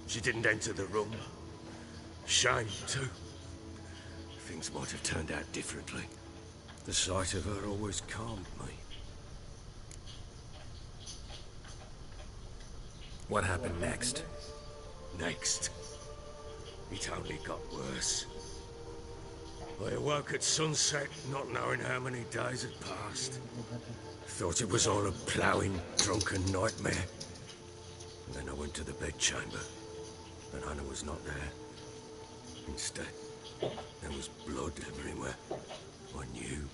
She didn't enter the room. Shame, too. Things might have turned out differently. The sight of her always calmed me. What happened next? Next, it only got worse. I awoke at sunset, not knowing how many days had passed. Thought it was all a ploughing, drunken nightmare. And then I went to the bedchamber, and Anna was not there. Instead, there was blood everywhere. I knew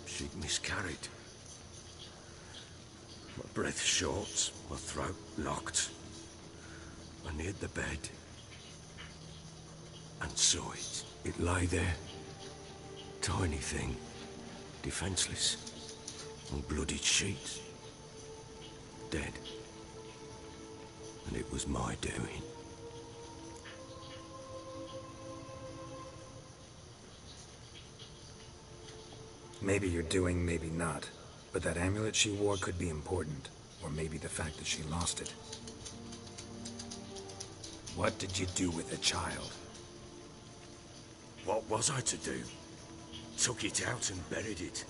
she'd miscarried. My breath short, my throat locked. I neared the bed and saw it. It lay there, tiny thing, defenseless, on bloodied sheets, dead. And it was my doing. Maybe you're doing, maybe not. But that amulet she wore could be important. Or maybe the fact that she lost it. What did you do with the child? What was I to do? Took it out and buried it.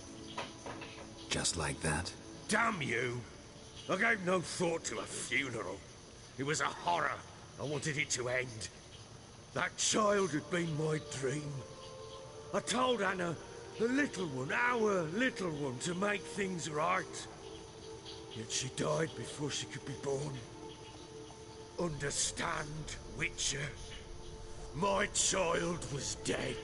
Just like that? Damn you! I gave no thought to a funeral. It was a horror. I wanted it to end. That child had been my dream. I told Anna, the little one, our little one, to make things right. Yet she died before she could be born. Understand, Witcher? My child was dead.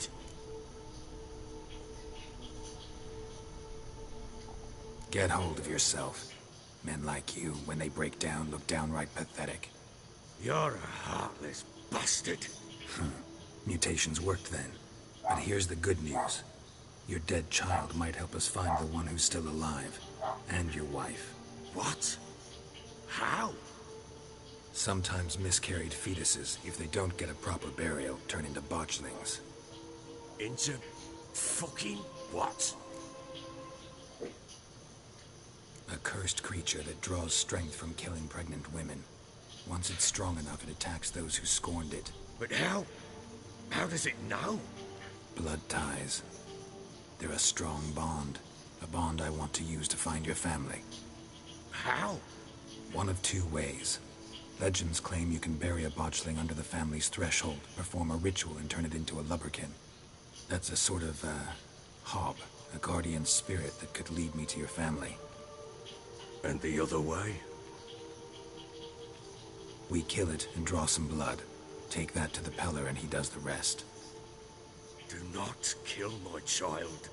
Get hold of yourself. Men like you, when they break down, look downright pathetic. You're a heartless bastard. Mutations worked then. But here's the good news. Your dead child might help us find the one who's still alive. And your wife. What? How? Sometimes miscarried fetuses, if they don't get a proper burial, turn into botchlings. Into fucking what? A cursed creature that draws strength from killing pregnant women. Once it's strong enough, it attacks those who scorned it. But how? How does it know? Blood ties. They're a strong bond. A bond I want to use to find your family. How? One of two ways. Legends claim you can bury a botchling under the family's threshold, perform a ritual and turn it into a lubberkin. That's a sort of, hob, a guardian spirit that could lead me to your family. And the other way? We kill it and draw some blood. Take that to the Peller and he does the rest. Do not kill my child.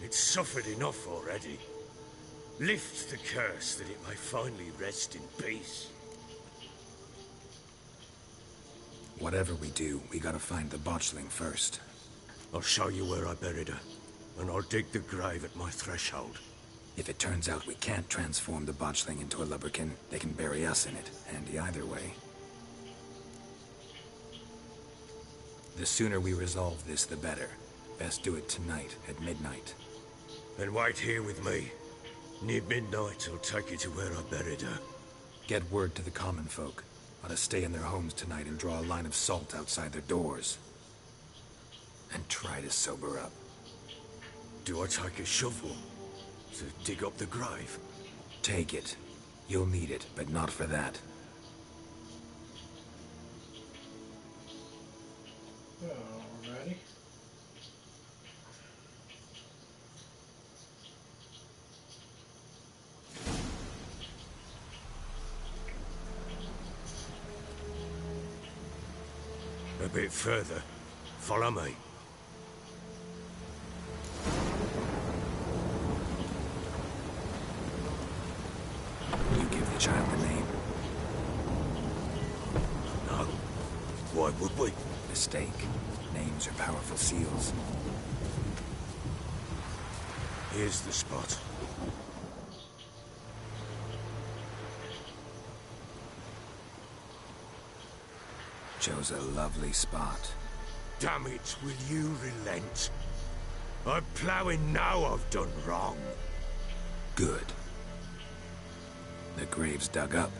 It's suffered enough already. Lift the curse that it may finally rest in peace. Whatever we do, we gotta find the botchling first. I'll show you where I buried her, and I'll dig the grave at my threshold. If it turns out we can't transform the botchling into a lubberkin, they can bury us in it. Handy either way. The sooner we resolve this, the better. Best do it tonight, at midnight. Then wait here with me. Near midnight, I'll take you to where I buried her. Get word to the common folk. Ought to stay in their homes tonight and draw a line of salt outside their doors. And try to sober up. Do I take a shovel? To dig up the grave? Take it. You'll need it, but not for that. Alrighty. A bit further. Follow me. You give the child a name. No. Why would we? Mistake. Names are powerful seals. Here's the spot. Chose a lovely spot. Damn it, will you relent? I'm ploughing now I've done wrong. Good. The grave's dug up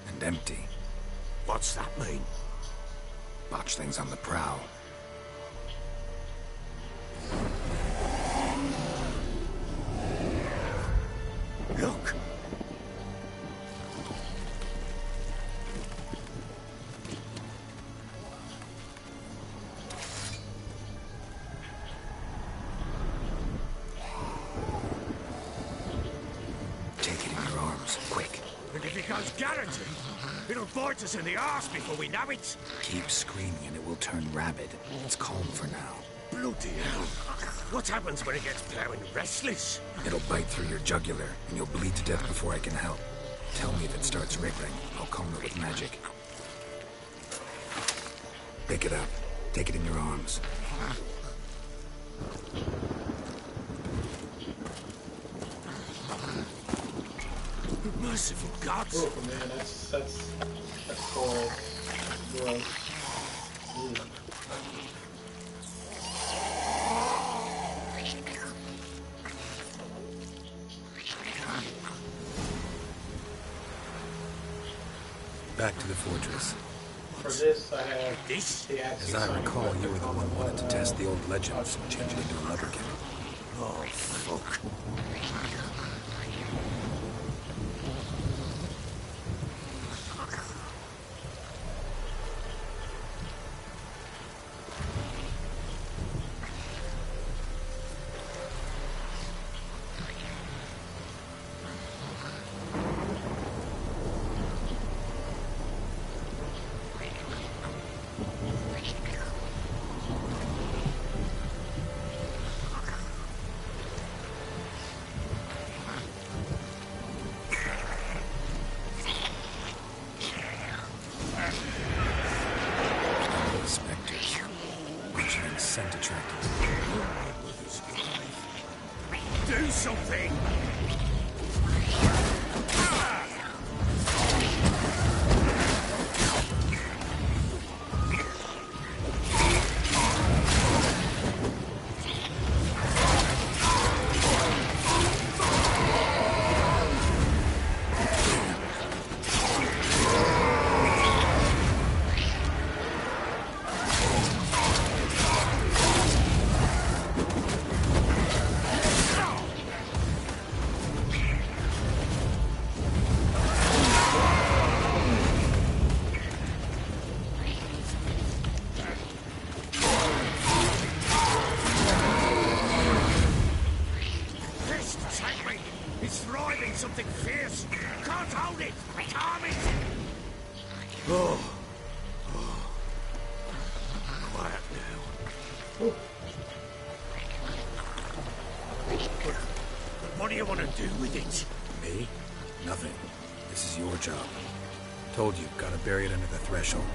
and empty. What's that mean? Botchlings on the prowl. Look! Guaranteed. It'll bite us in the arse before we know it. Keep screaming and it will turn rabid. It's calm for now. Bloody hell. What happens when it gets plowing restless? It'll bite through your jugular and you'll bleed to death before I can help. Tell me if it starts wriggling. I'll calm it with magic. Pick it up. Take it in your arms. Merciful gods! Oh man, that's cold. Gross. Back to the fortress. For this, I have this. As I recall, you were the one who wanted to test the old legends and change it into a leprechaun. Oh, fuck. Do something! Something fierce! Can't hold it! Calm it! Oh. Quiet now. What do you want to do with it? Me? Nothing. This is your job. Told you, gotta bury it under the threshold.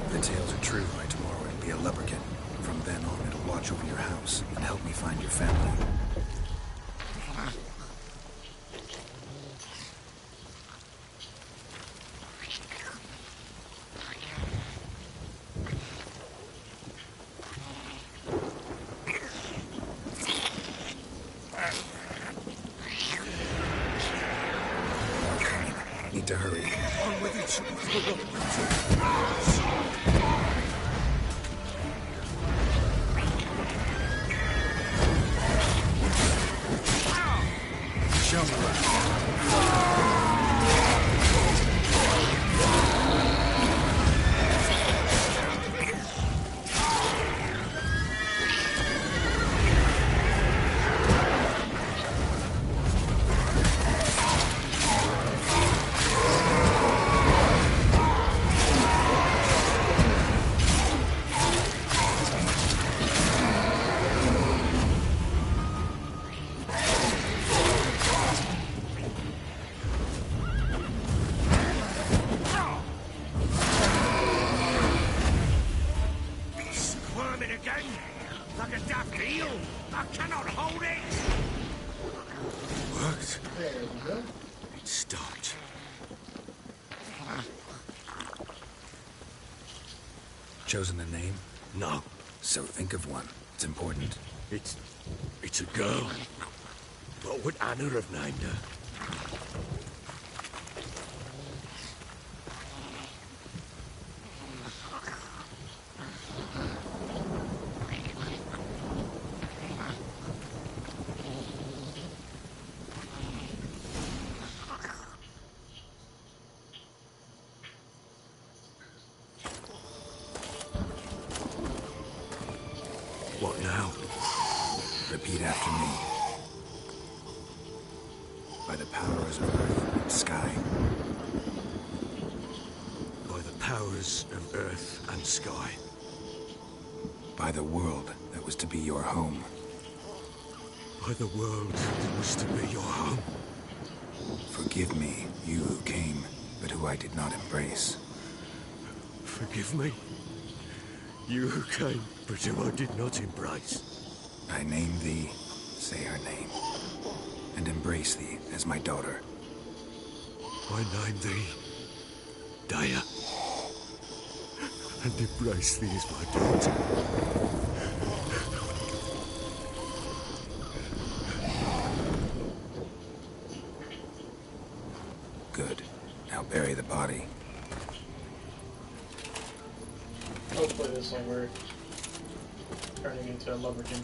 If the tales are true, by tomorrow it'll be a leprechaun. From then on, it'll watch over your house and help me find your family. Need to hurry. On with it! young lad. Squirming again, like a daft eel. I cannot hold it. Worked. There we go. It stopped. Chosen a name? No, So think of one. It's important. it's a girl. What would Anna have named her? What now? Repeat after me. By the powers of earth and sky. By the powers of earth and sky. By the world that was to be your home. By the world that was to be your home. Forgive me, you who came, but who I did not embrace. Forgive me. You who came, but who I did not embrace. I name thee, say her name, and embrace thee as my daughter. I name thee Daya, and embrace thee as my daughter. Good. Now bury the body. Hopefully this will work. Turning into a lumberjack.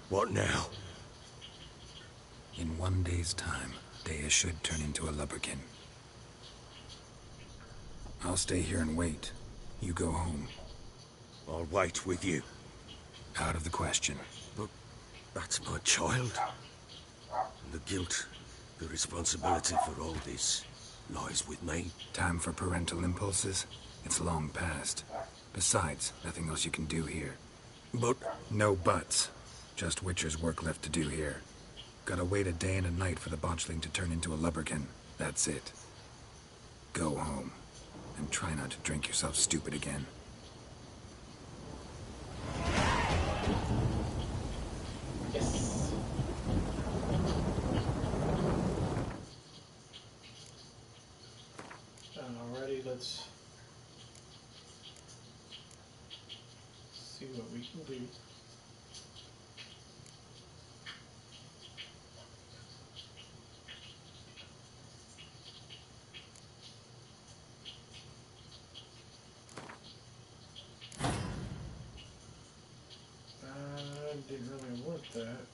What now? In 1 day's time, Dea should turn into a lubberkin. I'll stay here and wait. You go home. I'll wait with you. Out of the question. But that's my child. And the guilt, the responsibility for all this lies with me. Time for parental impulses? It's long past. Besides, nothing else you can do here. But... No buts. Just Witcher's work left to do here. Gotta wait a day and a night for the botchling to turn into a lubberkin. That's it. Go home. And try not to drink yourself stupid again. Yes. Alrighty, let's see what we can do. I didn't really want that.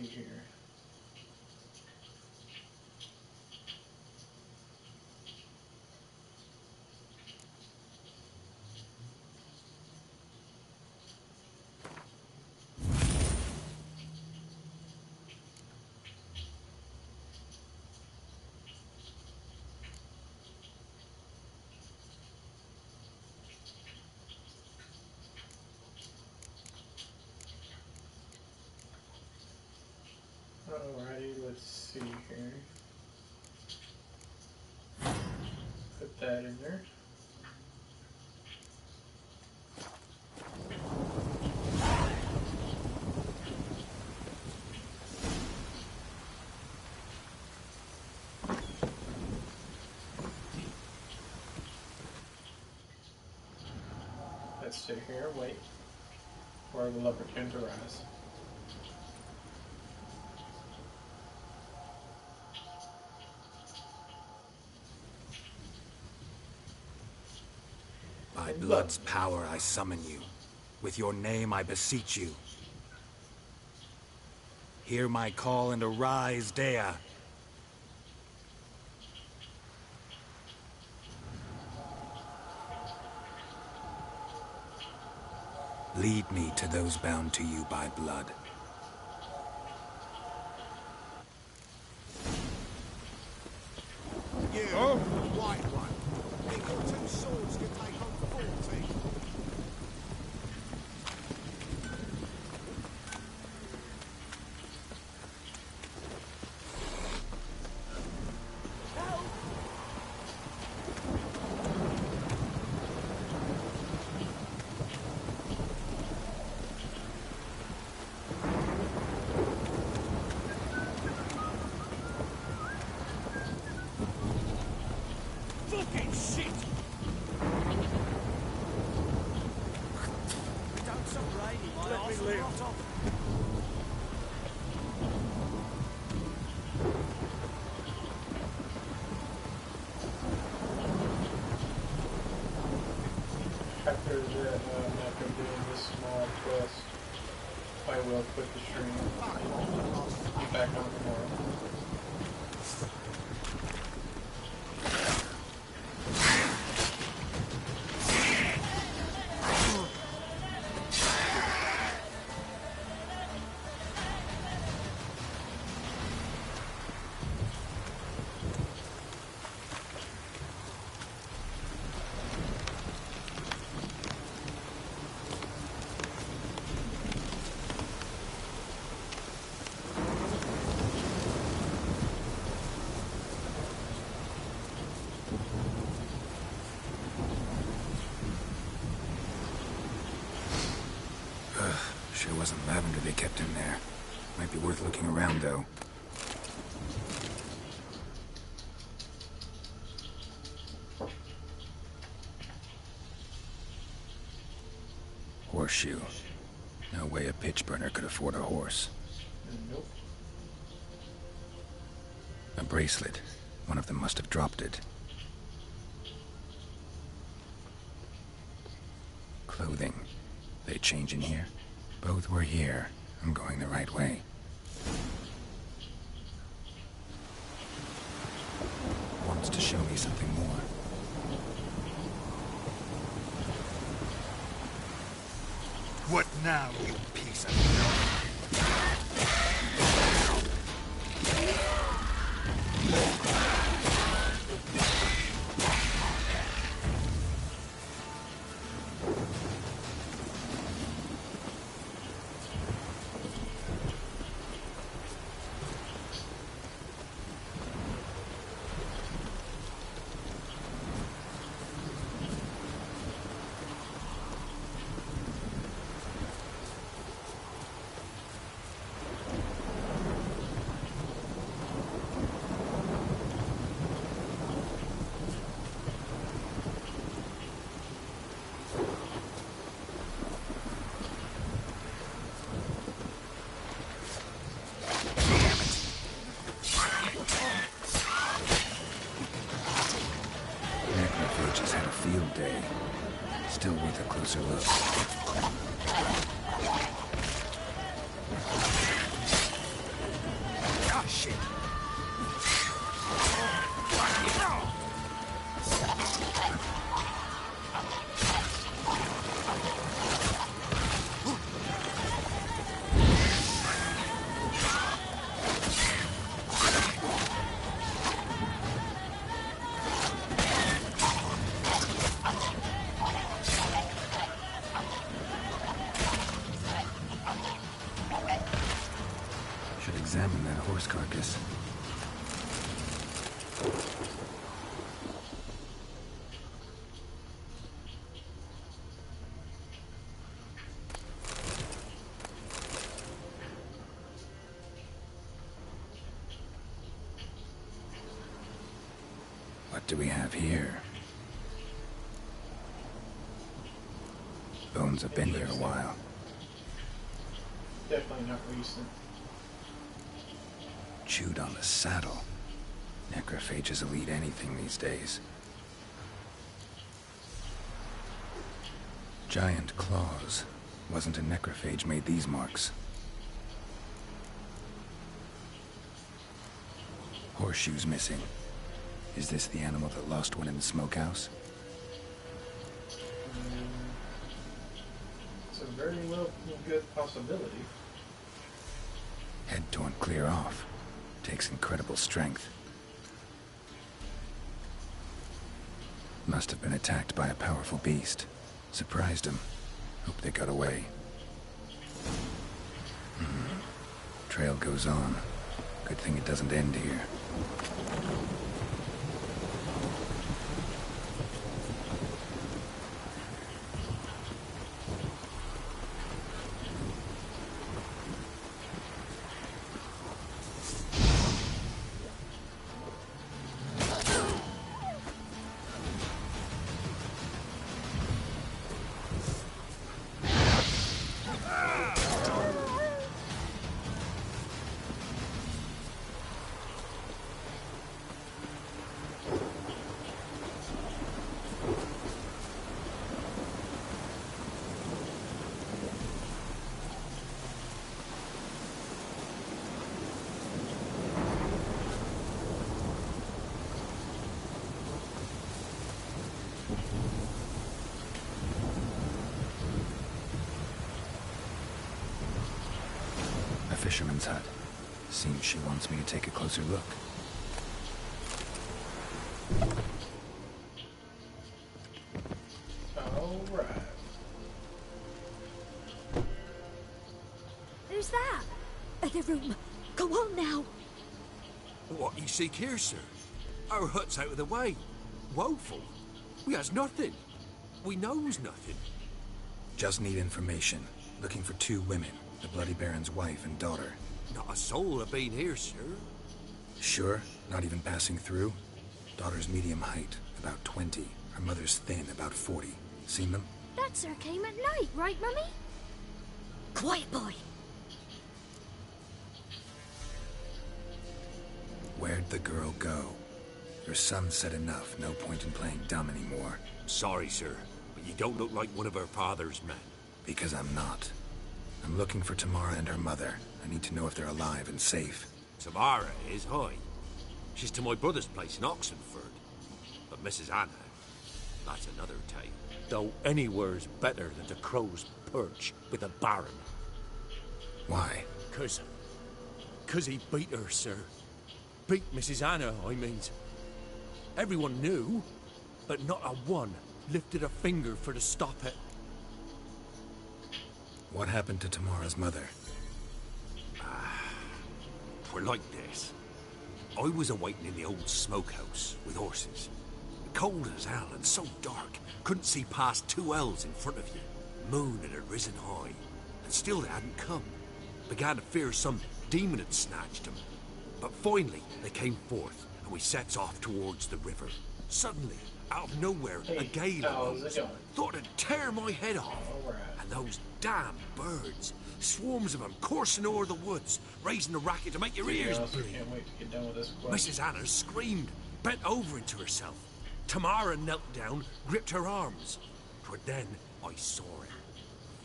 here. Alrighty, let's see here. Put that in there. Let's sit here, wait for the leprechaun to rise. By blood's power I summon you. With your name I beseech you. Hear my call and arise, Dea. Lead me to those bound to you by blood. You, white one. Think your two swords can take on 40. Fucking shit! Don't some rainy, let me live. After doing this small quest, I will quit the stream. Be back on tomorrow. Sure wasn't lavender they kept in there. Might be worth looking around, though. Horseshoe. No way a pitch burner could afford a horse. Nope. A bracelet. One of them must have dropped it. Clothing. They change in here? Both were here. I'm going the right way. Wants to show me something more. What now, you piece of filth? Field day. Still worth a closer look. shit. Should examine that horse carcass. What do we have here? Bones have been here a while. Definitely not recent. Chewed on the saddle. Necrophages will eat anything these days. Giant claws. Wasn't a necrophage made these marks. Horseshoes missing. Is this the animal that lost one in the smokehouse? It's a very well good possibility. Head torn clear off. Takes incredible strength. Must have been attacked by a powerful beast. Surprised him. Hope they got away. Trail goes on. Good thing it doesn't end here. Fisherman's hut. Seems she wants me to take a closer look. Alright. Who's that? Other room. Go on now. What you seek here, sir? Our hut's out of the way. Woeful. We has nothing. We knows nothing. Just need information. Looking for 2 women. The Bloody Baron's wife and daughter. Not a soul have been here, sir. Sure? Not even passing through? Daughter's medium height, about 20. Her mother's thin, about 40. Seen them? That sir came at night, right, Mummy? Quiet, boy. Where'd the girl go? Your son said enough. No point in playing dumb anymore. Sorry, sir, but you don't look like one of her father's men. Because I'm not. I'm looking for Tamara and her mother. I need to know if they're alive and safe. Tamara is, hi. She's to my brother's place in Oxenford. But Mrs. Anna, that's another tale. Though anywhere's better than the crow's perch with a baron. Why? 'Cause he beat her, sir. Beat Mrs. Anna, I means. Everyone knew, but not a one lifted a finger for to stop it. What happened to Tamara's mother? We're like this. I was awaiting in the old smokehouse with horses. Cold as hell and so dark, couldn't see past 2 ells in front of you. Moon had risen high, and still they hadn't come. Began to fear some demon had snatched them. But finally, they came forth, and we sets off towards the river. Suddenly, out of nowhere, a gale arose. Thought it'd tear my head off. And those damn birds, swarms of them coursing over the woods, raising a racket to make your ears bleed. Can't wait to get done with this quest. Mrs. Anna screamed, bent over into herself. Tamara knelt down, gripped her arms. 'Twere then I saw it.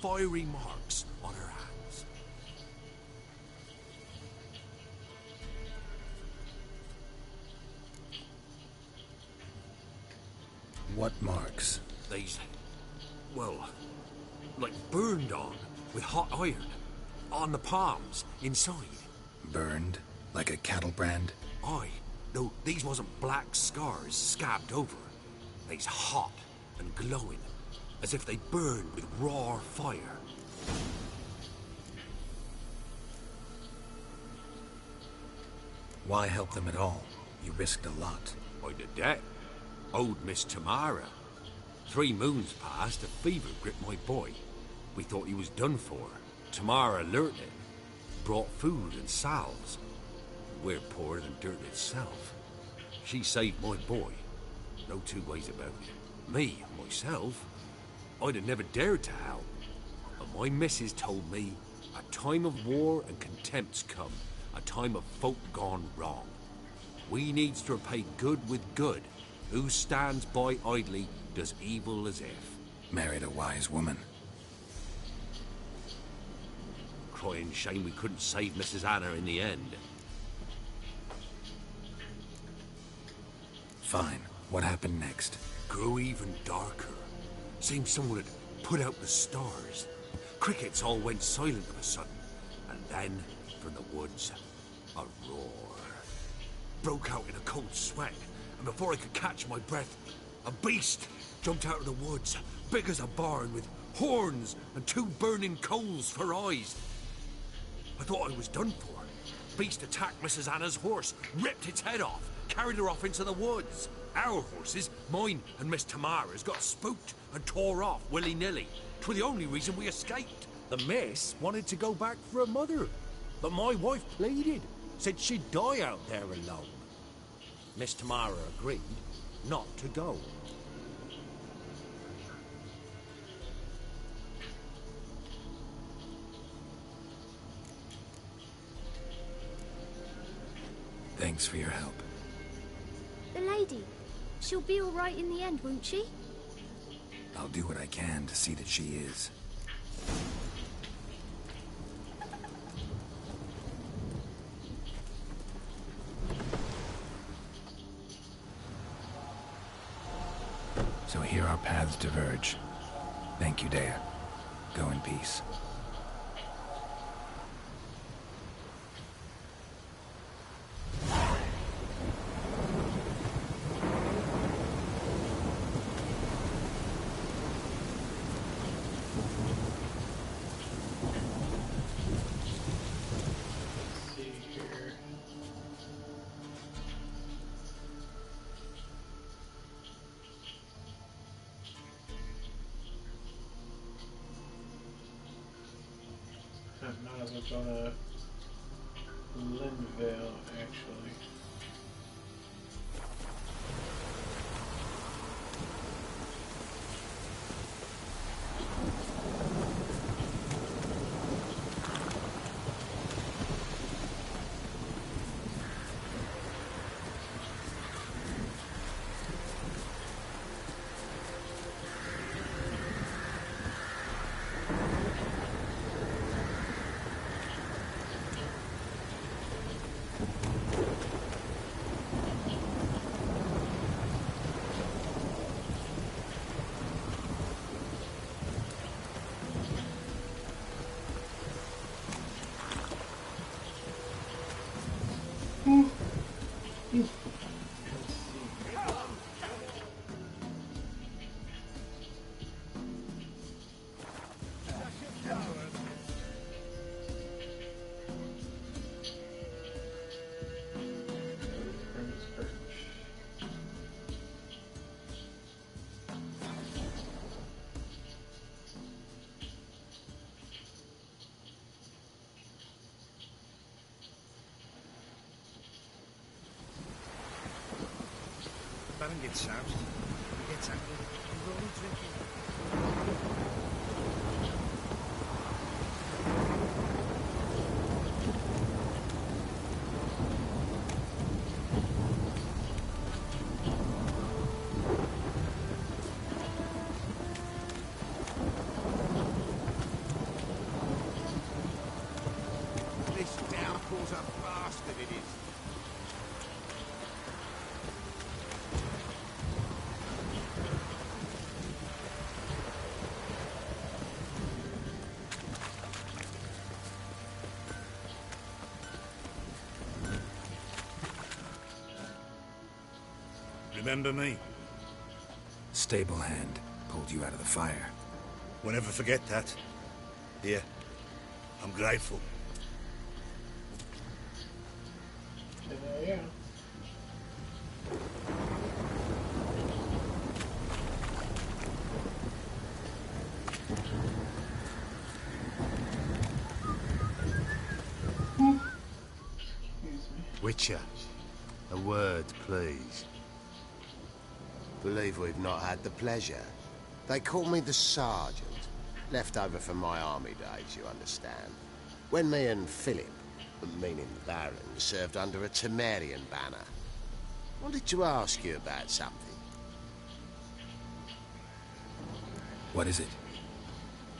Fiery marks on her hands. What marks? These, well, like burned on with hot iron. On the palms, inside. Burned? Like a cattle brand? Aye. Though these wasn't black scars scabbed over. They's hot and glowing, as if they burned with raw fire. Why help them at all? You risked a lot. By the debt. Owed Miss Tamara. 3 moons passed, a fever gripped my boy. We thought he was done for. Tamara learnt it. Brought food and salves. We're poorer than dirt itself. She saved my boy. No 2 ways about it. Me, myself, I'd have never dared to help. But my missus told me a time of war and contempt's come. A time of folk gone wrong. We needs to repay good with good. Who stands by idly does evil as if. Married a wise woman. Crying shame we couldn't save Mrs. Anna in the end. Fine. What happened next? Grew even darker. Seemed someone had put out the stars. Crickets all went silent of a sudden. And then, from the woods, a roar. Broke out in a cold sweat. And before I could catch my breath, a beast jumped out of the woods, big as a barn, with horns and 2 burning coals for eyes. I thought I was done for. Beast attacked Mrs. Anna's horse, ripped its head off, carried her off into the woods. Our horses, mine and Miss Tamara's, got spooked and tore off willy-nilly. 'Twas the only reason we escaped. The miss wanted to go back for her mother, but my wife pleaded, said she'd die out there alone. Miss Tamara agreed not to go. Thanks for your help. The lady, she'll be all right in the end, won't she? I'll do what I can to see that she is. So here our paths diverge. Thank you, Dea. Go in peace. Might as well go to Linvale, actually. Baron gets soused. He gets angry. He's only drinking. This downpour's a bastard, it is. Remember me? Stable hand pulled you out of the fire. We'll never forget that. Here, I'm grateful. Yeah. Witcher, a word, please. Believe we've not had the pleasure. They call me the Sergeant. Left over from my army days, you understand. When me and Philip, meaning the Baron, served under a Temerian banner. Wanted to ask you about something. What is it?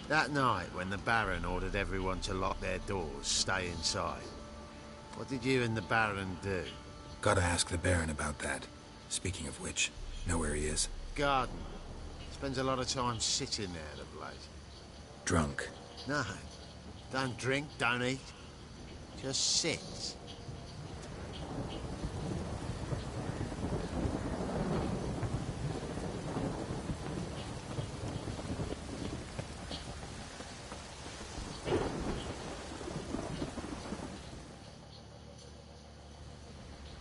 That night when the Baron ordered everyone to lock their doors, stay inside. What did you and the Baron do? Gotta ask the Baron about that. Speaking of which, know where he is? Garden. Spends a lot of time sitting there of late. Drunk. No. Don't drink, don't eat. Just sits.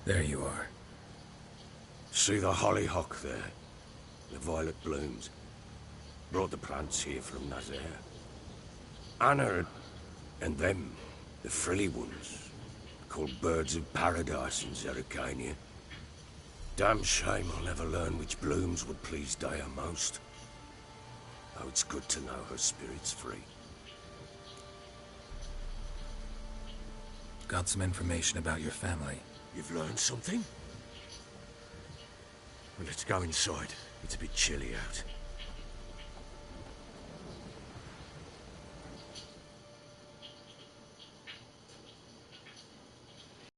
There you are. See the hollyhock there? The violet blooms. Brought the plants here from Nazaire. Anna and them, the frilly ones, called birds of paradise in Zerrikania. Damn shame I'll never learn which blooms would please Daya most. Oh, it's good to know her spirit's free. Got some information about your family. You've learned something? Well, let's go inside. It's a bit chilly out.